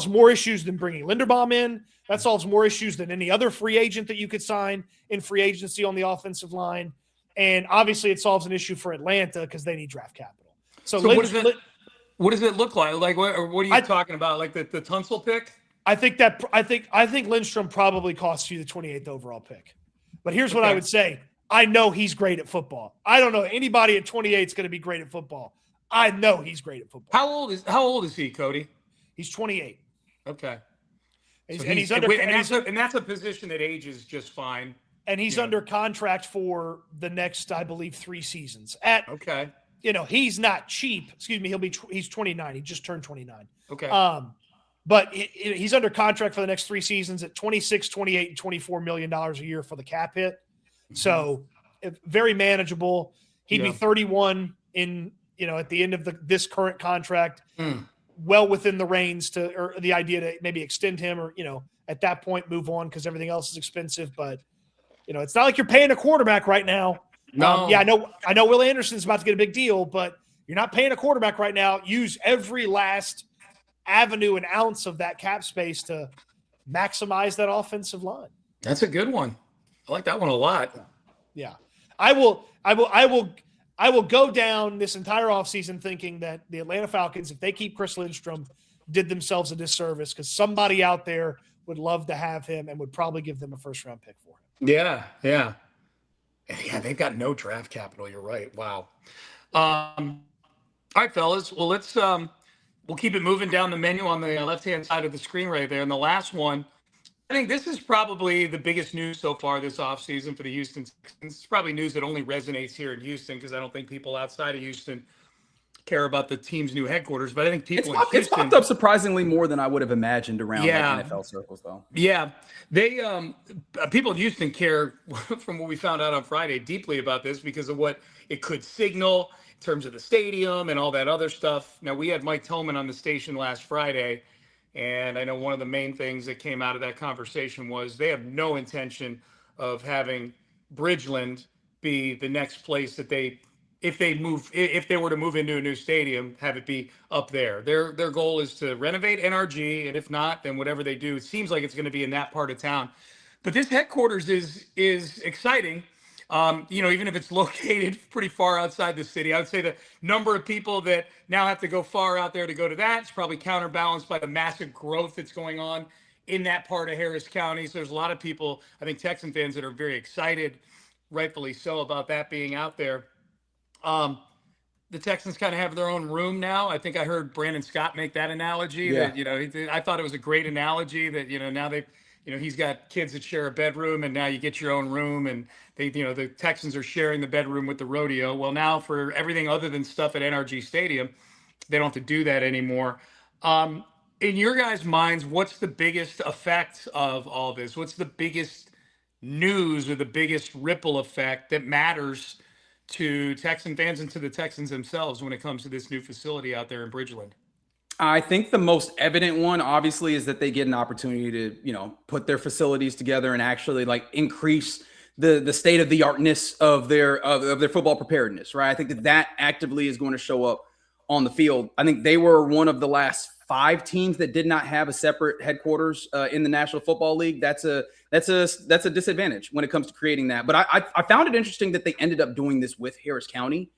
more issues than bringing Linderbaum in. That solves more issues than any other free agent that you could sign in free agency on the offensive line. And obviously it solves an issue for Atlanta because they need draft capital. So what does it look like? Like, what are you talking about? Like the Tunsil pick? I think Lindstrom probably costs you the 28th overall pick. But here's what I would say. I know he's great at football. I don't know anybody at 28 is going to be great at football. I know he's great at football. How old is he, Cody? He's 28. Okay. And that's a position that ages just fine. And he's under contract for the next, I believe, 3 seasons. Okay. He's not cheap. Excuse me. He's 29. He just turned 29. Okay. But he's under contract for the next 3 seasons at $26, $28, and $24 million a year for the cap hit. Mm-hmm. So very manageable. He'd be 31 at the end of this current contract, well within the reins or the idea to maybe extend him or, at that point move on because everything else is expensive. But, it's not like you're paying a quarterback right now. No. I know Will Anderson's about to get a big deal, but you're not paying a quarterback right now. Use every last avenue and ounce of that cap space to maximize that offensive line. That's a good one. I like that one a lot. Yeah. I will go down this entire offseason thinking that the Atlanta Falcons, if they keep Chris Lindstrom, did themselves a disservice because somebody out there would love to have him and would probably give them a first-round pick for him. Yeah. Yeah, they've got no draft capital. You're right. Wow. All right, fellas. Well, let's we'll keep it moving down the menu on the left-hand side of the screen right there. And the last one, I think this is probably the biggest news so far this offseason for the Houston Texans. It's probably news that only resonates here in Houston because I don't think people outside of Houston care about the team's new headquarters. But I think people in Houston... It's popped up surprisingly more than I would have imagined around NFL circles, though. Yeah. They people in Houston care, from what we found out on Friday, deeply about this because of what it could signal in terms of the stadium and all that other stuff. Now, we had Mike Tillman on the station last Friday, and I know one of the main things that came out of that conversation was they have no intention of having Bridgeland be the next place that if they were to move into a new stadium, have it be up there. Their goal is to renovate NRG, and if not, then whatever they do, it seems like it's going to be in that part of town. But this headquarters is exciting. Even if it's located pretty far outside the city, I would say the number of people that now have to go far out there to go to that is probably counterbalanced by the massive growth that's going on in that part of Harris County. So there's a lot of people, I think Texan fans, that are very excited, rightfully so, about that being out there. The Texans kind of have their own room now. I think I heard Brandon Scott make that analogy. Yeah. That, I thought it was a great analogy that, now he's got kids that share a bedroom and now you get your own room and the Texans are sharing the bedroom with the rodeo. Well, now for everything other than stuff at NRG Stadium, they don't have to do that anymore. In your guys' minds, what's the biggest effect of all this? What's the biggest news or the biggest ripple effect that matters to Texan fans and to the Texans themselves when it comes to this new facility out there in Bridgeland? I think the most evident one, obviously, is that they get an opportunity to, put their facilities together and actually increase the state of the artness of their football preparedness, right? I think that actively is going to show up on the field. I think they were one of the last 5 teams that did not have a separate headquarters in the National Football League. That's a disadvantage when it comes to creating that. But I found it interesting that they ended up doing this with Harris County.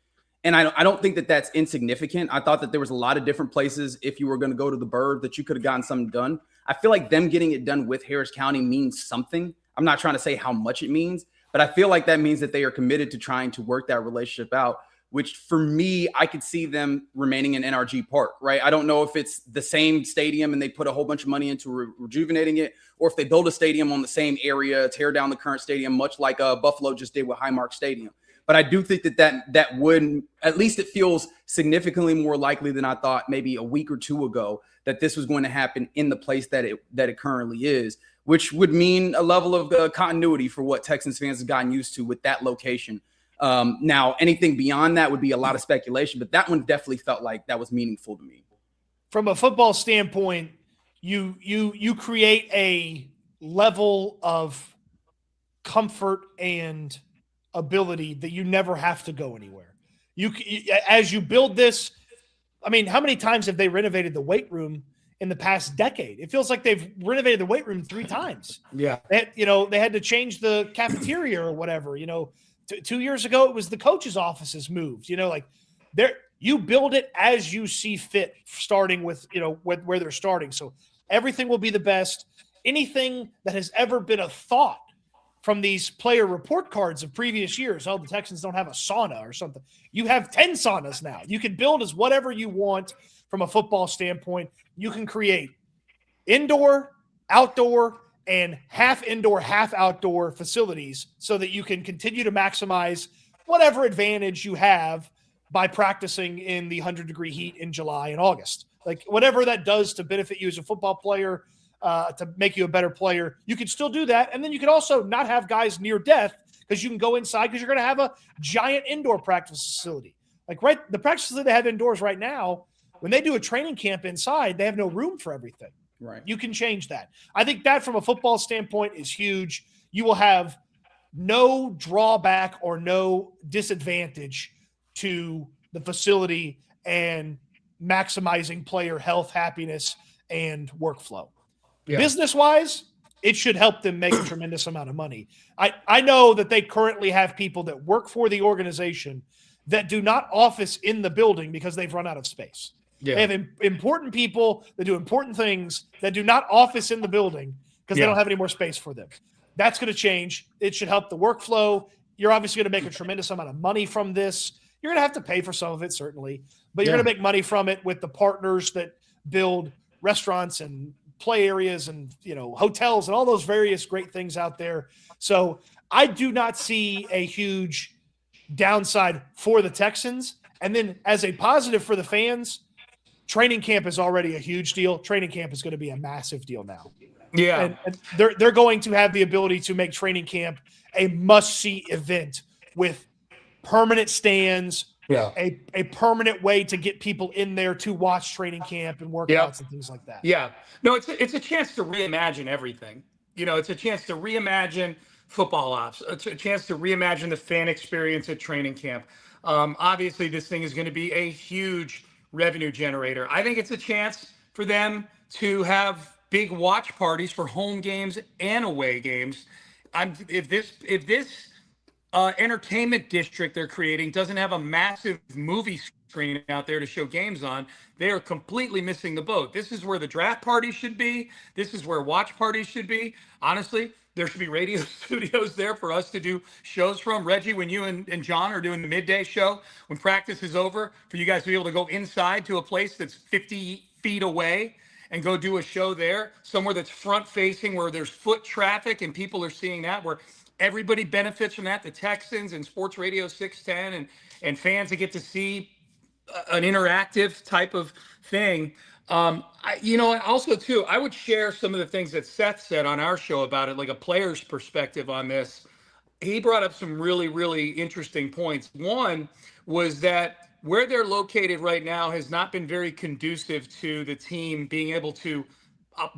And I don't think that that's insignificant. I thought that there was a lot of different places, if you were going to go to the Bird, that you could have gotten something done. I feel like them getting it done with Harris County means something. I'm not trying to say how much it means, but I feel like that means that they are committed to trying to work that relationship out, which for me, I could see them remaining in NRG Park, right? I don't know if it's the same stadium and they put a whole bunch of money into rejuvenating it, or if they build a stadium on the same area, tear down the current stadium, much like Buffalo just did with Highmark Stadium. But I do think that would, at least it feels significantly more likely than I thought maybe a week or 2 ago, that this was going to happen in the place that it currently is, which would mean a level of continuity for what Texans fans have gotten used to with that location. Now, anything beyond that would be a lot of speculation, but that one definitely felt like that was meaningful to me. From a football standpoint, you create a level of comfort and ability that you never have to go anywhere. As you build this, I mean, how many times have they renovated the weight room in the past decade? It feels like they've renovated the weight room 3 times. Yeah. They had to change the cafeteria or whatever, 2 years ago, it was the coaches' offices moved. You build it as you see fit, starting with where they're starting. So Everything will be the best. Anything that has ever been a thought from these player report cards of previous years, oh, the Texans don't have a sauna or something. You have 10 saunas now. You can build as whatever you want from a football standpoint. You can create indoor, outdoor, and half indoor, half outdoor facilities so that you can continue to maximize whatever advantage you have by practicing in the 100-degree heat in July and August. Like whatever that does to benefit you as a football player, to make you a better player, you can still do that. And then you can also not have guys near death because you can go inside because you're going to have a giant indoor practice facility. Like the practice facility they have indoors right now, when they do a training camp inside, they have no room for everything. Right. You can change that. I think that from a football standpoint is huge. You will have no drawback or no disadvantage to the facility and maximizing player health, happiness, and workflow. Yeah. Business-wise, it should help them make a tremendous amount of money. I know that they currently have people that work for the organization that do not office in the building because they've run out of space. Yeah. They have important people that do important things that do not office in the building because they don't have any more space for them. That's going to change. It should help the workflow. You're obviously going to make a tremendous amount of money from this. You're going to have to pay for some of it, certainly, but you're going to make money from it with the partners that build restaurants and play areas and, hotels and all those various great things out there. So I do not see a huge downside for the Texans. And then as a positive for the fans, training camp is already a huge deal. Training camp is going to be a massive deal now. Yeah. And they're going to have the ability to make training camp a must-see event with permanent stands, a permanent way to get people in there to watch training camp and workouts and things like that. Yeah. No, it's a chance to reimagine everything. It's a chance to reimagine football ops. It's a chance to reimagine the fan experience at training camp. Obviously, this thing is going to be a huge revenue generator. I think it's a chance for them to have big watch parties for home games and away games. If this entertainment district they're creating doesn't have a massive movie screen out there to show games on, they are completely missing the boat. This is where the draft party should be. This is where watch parties should be. Honestly, there should be radio studios there for us to do shows from. Reggie, when you and John are doing the midday show, when practice is over, for you guys to be able to go inside to a place that's 50 feet away and go do a show there, somewhere that's front facing where there's foot traffic and people are seeing that, where everybody benefits from that, the Texans and Sports Radio 610 and fans that get to see an interactive type of thing. Also too, I would share some of the things that Seth said on our show about it, like a player's perspective on this. He brought up some really, really interesting points. One was that where they're located right now has not been very conducive to the team being able to,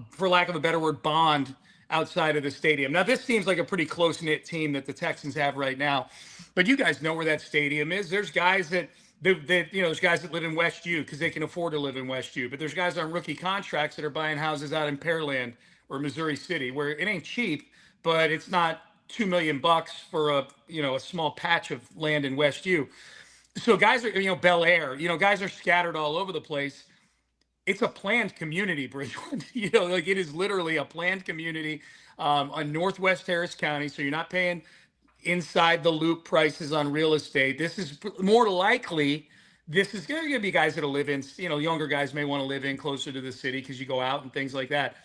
for lack of a better word, bond outside of the stadium. Now, this seems like a pretty close-knit team that the Texans have right now, but you guys know where that stadium is. There's guys there's guys that live in West U because they can afford to live in West U, but there's guys on rookie contracts that are buying houses out in Pearland or Missouri City, where it ain't cheap, but it's not $2 million for a small patch of land in West U. So guys are, Bel Air, guys are scattered all over the place. It's a planned community, Bridgewood. It is literally a planned community on Northwest Harris County. So you're not paying inside the loop prices on real estate. This is more likely, this is going to be guys that'll live in, younger guys may want to live in closer to the city because you go out and things like that.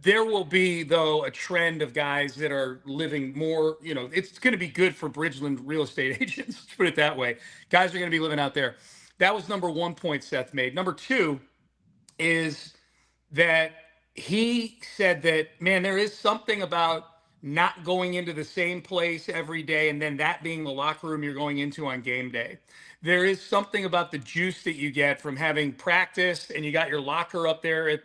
There will be, though, a trend of guys that are living more, it's going to be good for Bridgeland real estate agents, let's put it that way. Guys are going to be living out there. That was number one point Seth made. Number two is that he said that, man, there is something about not going into the same place every day and then that being the locker room you're going into on game day. There is something about the juice that you get from having practiced and you got your locker up there at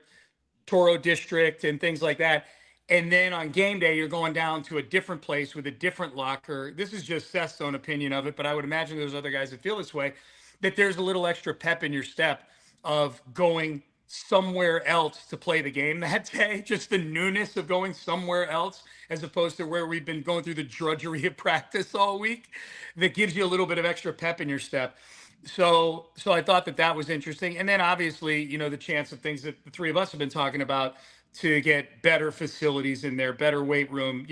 Toro District and things like that. And then on game day, you're going down to a different place with a different locker. This is just Seth's own opinion of it, but I would imagine there's other guys that feel this way, that there's a little extra pep in your step of going somewhere else to play the game that day, just the newness of going somewhere else, as opposed to where we've been going through the drudgery of practice all week, that gives you a little bit of extra pep in your step. So I thought that was interesting. And then obviously, the chance of things that the three of us have been talking about to get better facilities in there, better weight room.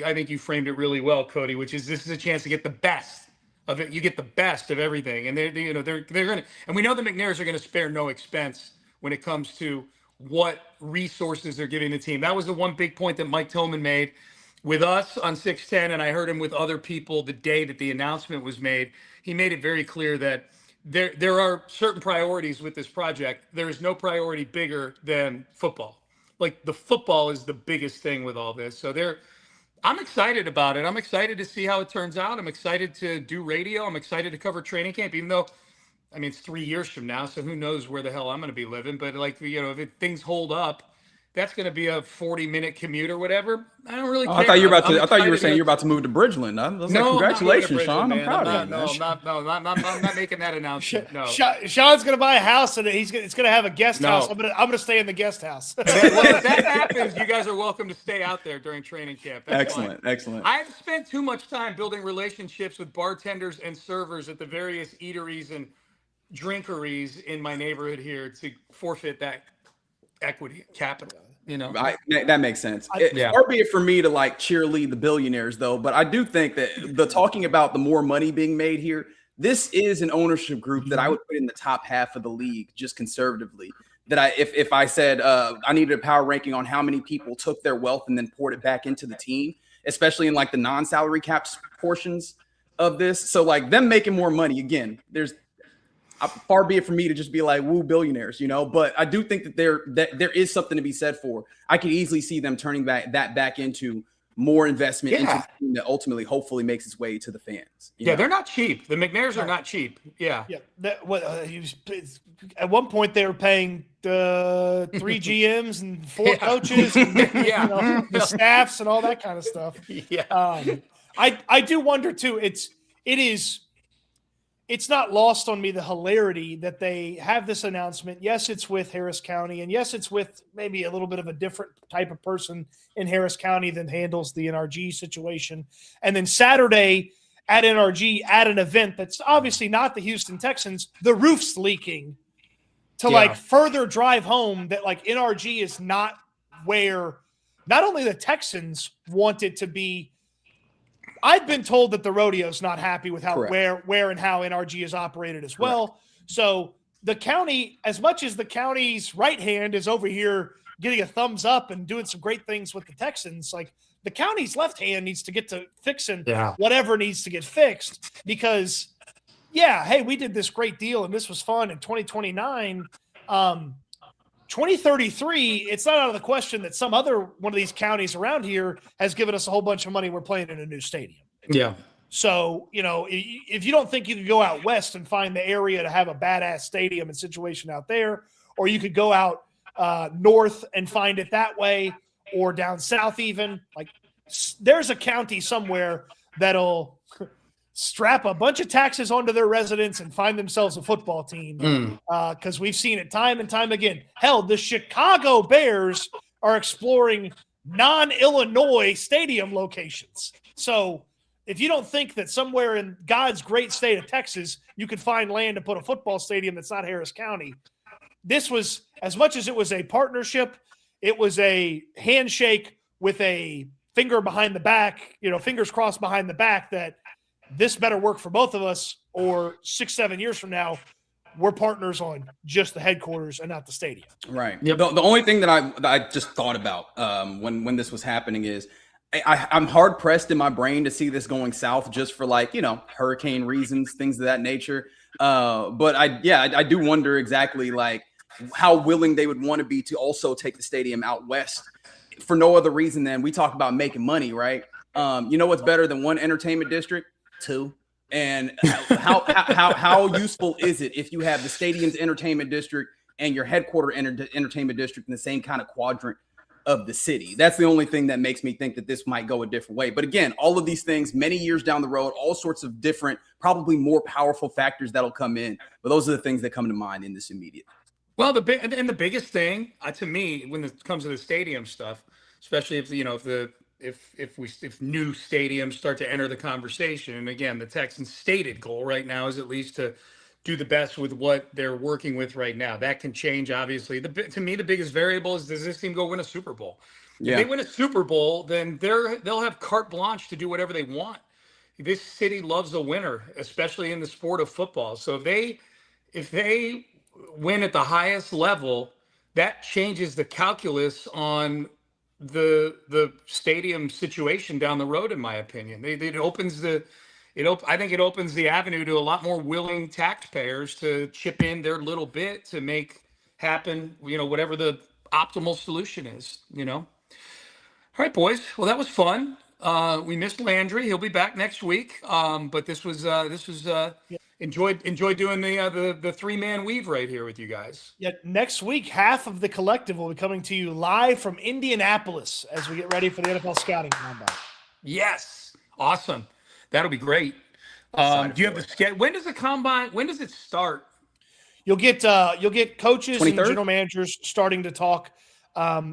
I think you framed it really well, Cody, which is this is a chance to get the best of it. You get the best of everything. And they're going to, and we know the McNairs are going to spare no expense when it comes to what resources they're giving the team. That was the one big point that Mike Tillman made with us on 610, and I heard him with other people the day that the announcement was made. He made it very clear that there are certain priorities with this project. There is no priority bigger than football. Like the football is the biggest thing with all this. So I'm excited about it. I'm excited to see how it turns out. I'm excited to do radio. I'm excited to cover training camp, even though, I mean, it's 3 years from now, so who knows where the hell I'm going to be living. But if things hold up, that's going to be a 40-minute commute or whatever. I don't really care. I thought you were saying you're about to move to Bridgeland. No, congratulations, Bridgeland, Sean. man. I'm proud of you. I'm not making that announcement. No. Sean's going to buy a house and it's going to have a guest house. I'm going to stay in the guest house. Well, if that happens, you guys are welcome to stay out there during training camp. That's Excellent. I've spent too much time building relationships with bartenders and servers at the various eateries and drinkeries in my neighborhood here to forfeit that equity capital. That makes sense. Far be it for me to cheerlead the billionaires, though, but I do think that the talking about the more money being made here, this is an ownership group that I would put in the top half of the league, just conservatively. That if I said I needed a power ranking on how many people took their wealth and then poured it back into the team, especially in the non-salary cap portions of this. So them making more money again, far be it for me to just be woo, billionaires, but I do think that there is something to be said for. I could easily see them turning that back into more investment into the team that ultimately, hopefully, makes its way to the fans. They're not cheap. The McNairs are not cheap. Yeah. At one point, they were paying 3 GMs and 4 coaches, and, the staffs and all that kind of stuff. Yeah. I do wonder too. It's not lost on me the hilarity that they have this announcement. Yes, it's with Harris County, and yes, it's with maybe a little bit of a different type of person in Harris County that handles the NRG situation. And then Saturday at NRG, at an event that's obviously not the Houston Texans, the roof's leaking to further drive home that NRG is not where not only the Texans want it to be. I've been told that the rodeo's not happy with how where and how NRG is operated as well. Correct. So the county, as much as the county's right hand is over here getting a thumbs up and doing some great things with the Texans, the county's left hand needs to get to fixing whatever needs to get fixed because, hey, we did this great deal and this was fun in 2029. 2033, it's not out of the question that some other one of these counties around here has given us a whole bunch of money. We're playing in a new stadium. Yeah. So, if you don't think you could go out west and find the area to have a badass stadium and situation out there, or you could go out north and find it that way, or down south even, there's a county somewhere that'll strap a bunch of taxes onto their residents and find themselves a football team. Because we've seen it time and time again. Hell, the Chicago Bears are exploring non-Illinois stadium locations. So if you don't think that somewhere in God's great state of Texas, you could find land to put a football stadium that's not Harris County, this was, as much as it was a partnership, it was a handshake with a finger behind the back, fingers crossed behind the back that this better work for both of us, or 6-7 years from now, we're partners on just the headquarters and not the stadium. Right. Yep. The only thing that I just thought about when this was happening is I'm hard pressed in my brain to see this going south just for hurricane reasons, things of that nature. But I do wonder exactly how willing they would want to be to also take the stadium out west for no other reason than we talk about making money, right? What's better than one entertainment district? 2. And how useful is it if you have the stadium's entertainment district and your headquarter entertainment district in the same kind of quadrant of the city? That's the only thing that makes me think that this might go a different way. But again, all of these things, many years down the road, all sorts of different, probably more powerful factors that'll come in. But those are the things that come to mind in this immediate. Well, the biggest thing to me when it comes to the stadium stuff, especially if new stadiums start to enter the conversation, and again, the Texans' stated goal right now is at least to do the best with what they're working with right now. That can change, obviously. To me, the biggest variable is, does this team go win a Super Bowl? If they win a Super Bowl, then they'll have carte blanche to do whatever they want. This city loves a winner, especially in the sport of football. So if they win at the highest level, that changes the calculus on the stadium situation down the road, in my opinion. I think it opens the avenue to a lot more willing taxpayers to chip in their little bit to make happen, whatever the optimal solution is, All right, boys. Well, that was fun. We missed Landry. He'll be back next week. But this was enjoy doing the 3-man weave right here with you guys. Yeah, next week, half of the collective will be coming to you live from Indianapolis as we get ready for the NFL scouting combine. Yes, awesome. That'll be great. Do you have the schedule? When does the combine? When does it start? You'll get coaches 23rd? and general managers starting to talk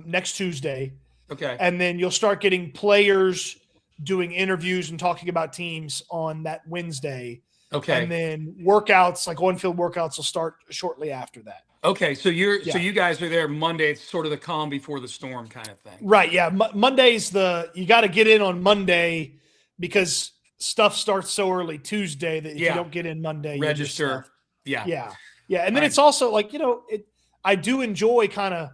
next Tuesday. Okay. And then you'll start getting players doing interviews and talking about teams on that Wednesday. Okay. And then workouts, like on-field workouts, will start shortly after that. Okay. So you guys are there Monday. It's sort of the calm before the storm kind of thing. Right. Yeah. Monday's you got to get in on Monday because stuff starts so early Tuesday that if you don't get in Monday, register. Yeah. And then it's also like, I do enjoy kind of,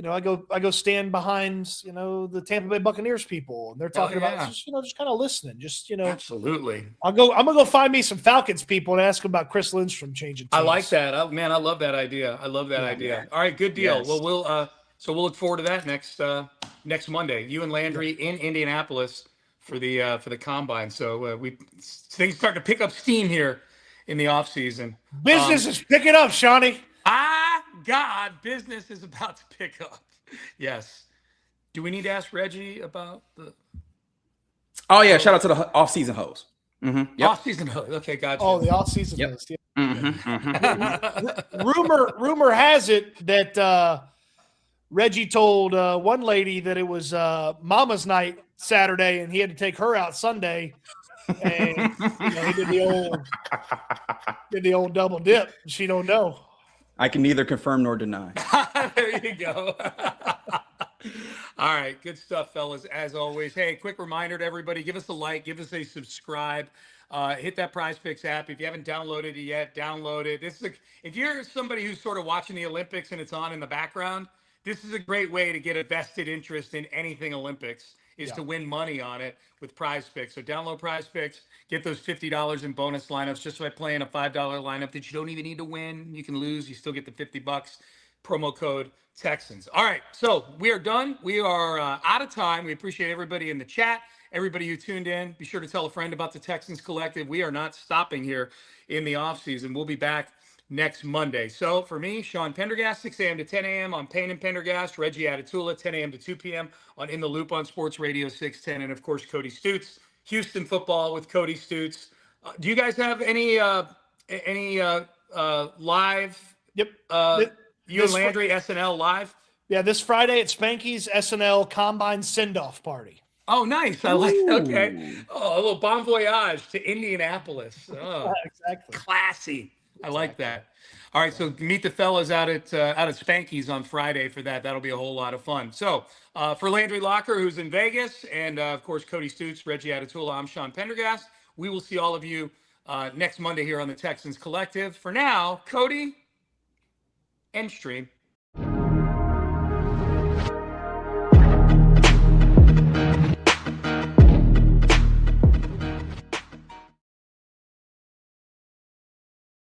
I go stand behind, the Tampa Bay Buccaneers people, and they're talking about just kind of listening. Absolutely. I'm gonna go find me some Falcons people and ask them about Chris Lindstrom changing teams. I like that. I love that idea. Yeah. All right, good deal. Yes. Well, we'll look forward to that next Monday. You and Landry in Indianapolis for the combine. So things start to pick up steam here in the off season. Business is picking up, Shawnee. God, business is about to pick up. Yes. Do we need to ask Reggie about the? Oh yeah! Shout out to the off-season host. Mm-hmm. Yep. Off-season host. Okay, gotcha. Oh, the off-season host. Yeah. Mm-hmm. Rumor has it that Reggie told one lady that it was Mama's night Saturday, and he had to take her out Sunday. And he did the old double dip. She don't know. I can neither confirm nor deny. There you go. All right. Good stuff, fellas. As always. Hey, quick reminder to everybody, give us a like, give us a subscribe. Hit that Prize Picks app. If you haven't downloaded it yet, download it. If you're somebody who's sort of watching the Olympics and it's on in the background, this is a great way to get a vested interest in anything Olympics, is to win money on it with Prize Picks. So download Prize Picks, get those $50 in bonus lineups just by playing a $5 lineup that you don't even need to win. You can lose. You still get the $50. Promo code Texans. All right. So we are done. We are out of time. We appreciate everybody in the chat, everybody who tuned in. Be sure to tell a friend about the Texans Collective. We are not stopping here in the offseason. We'll be back next Monday. So for me, Sean Pendergast, 6 a.m. to 10 a.m. on Payne and Pendergast, Reggie Atatula, 10 a.m. to 2 p.m. on In the Loop on Sports Radio 610, and of course, Cody Stutes, Houston football with Cody Stutes. Do you guys have any live? Yep. You and Landry, SNL live? Yeah, this Friday at Spanky's SNL Combine Send-Off Party. Oh, nice. I like that. Okay. Oh, a little bon voyage to Indianapolis. Oh, exactly. Classy. I like that. All right, so meet the fellas out at Spanky's on Friday for that. That'll be a whole lot of fun. So for Landry Locker, who's in Vegas, and of course Cody Stutes, Reggie Atatula, I'm Sean Pendergast. We will see all of you next Monday here on the Texans Collective. For now, Cody, end stream.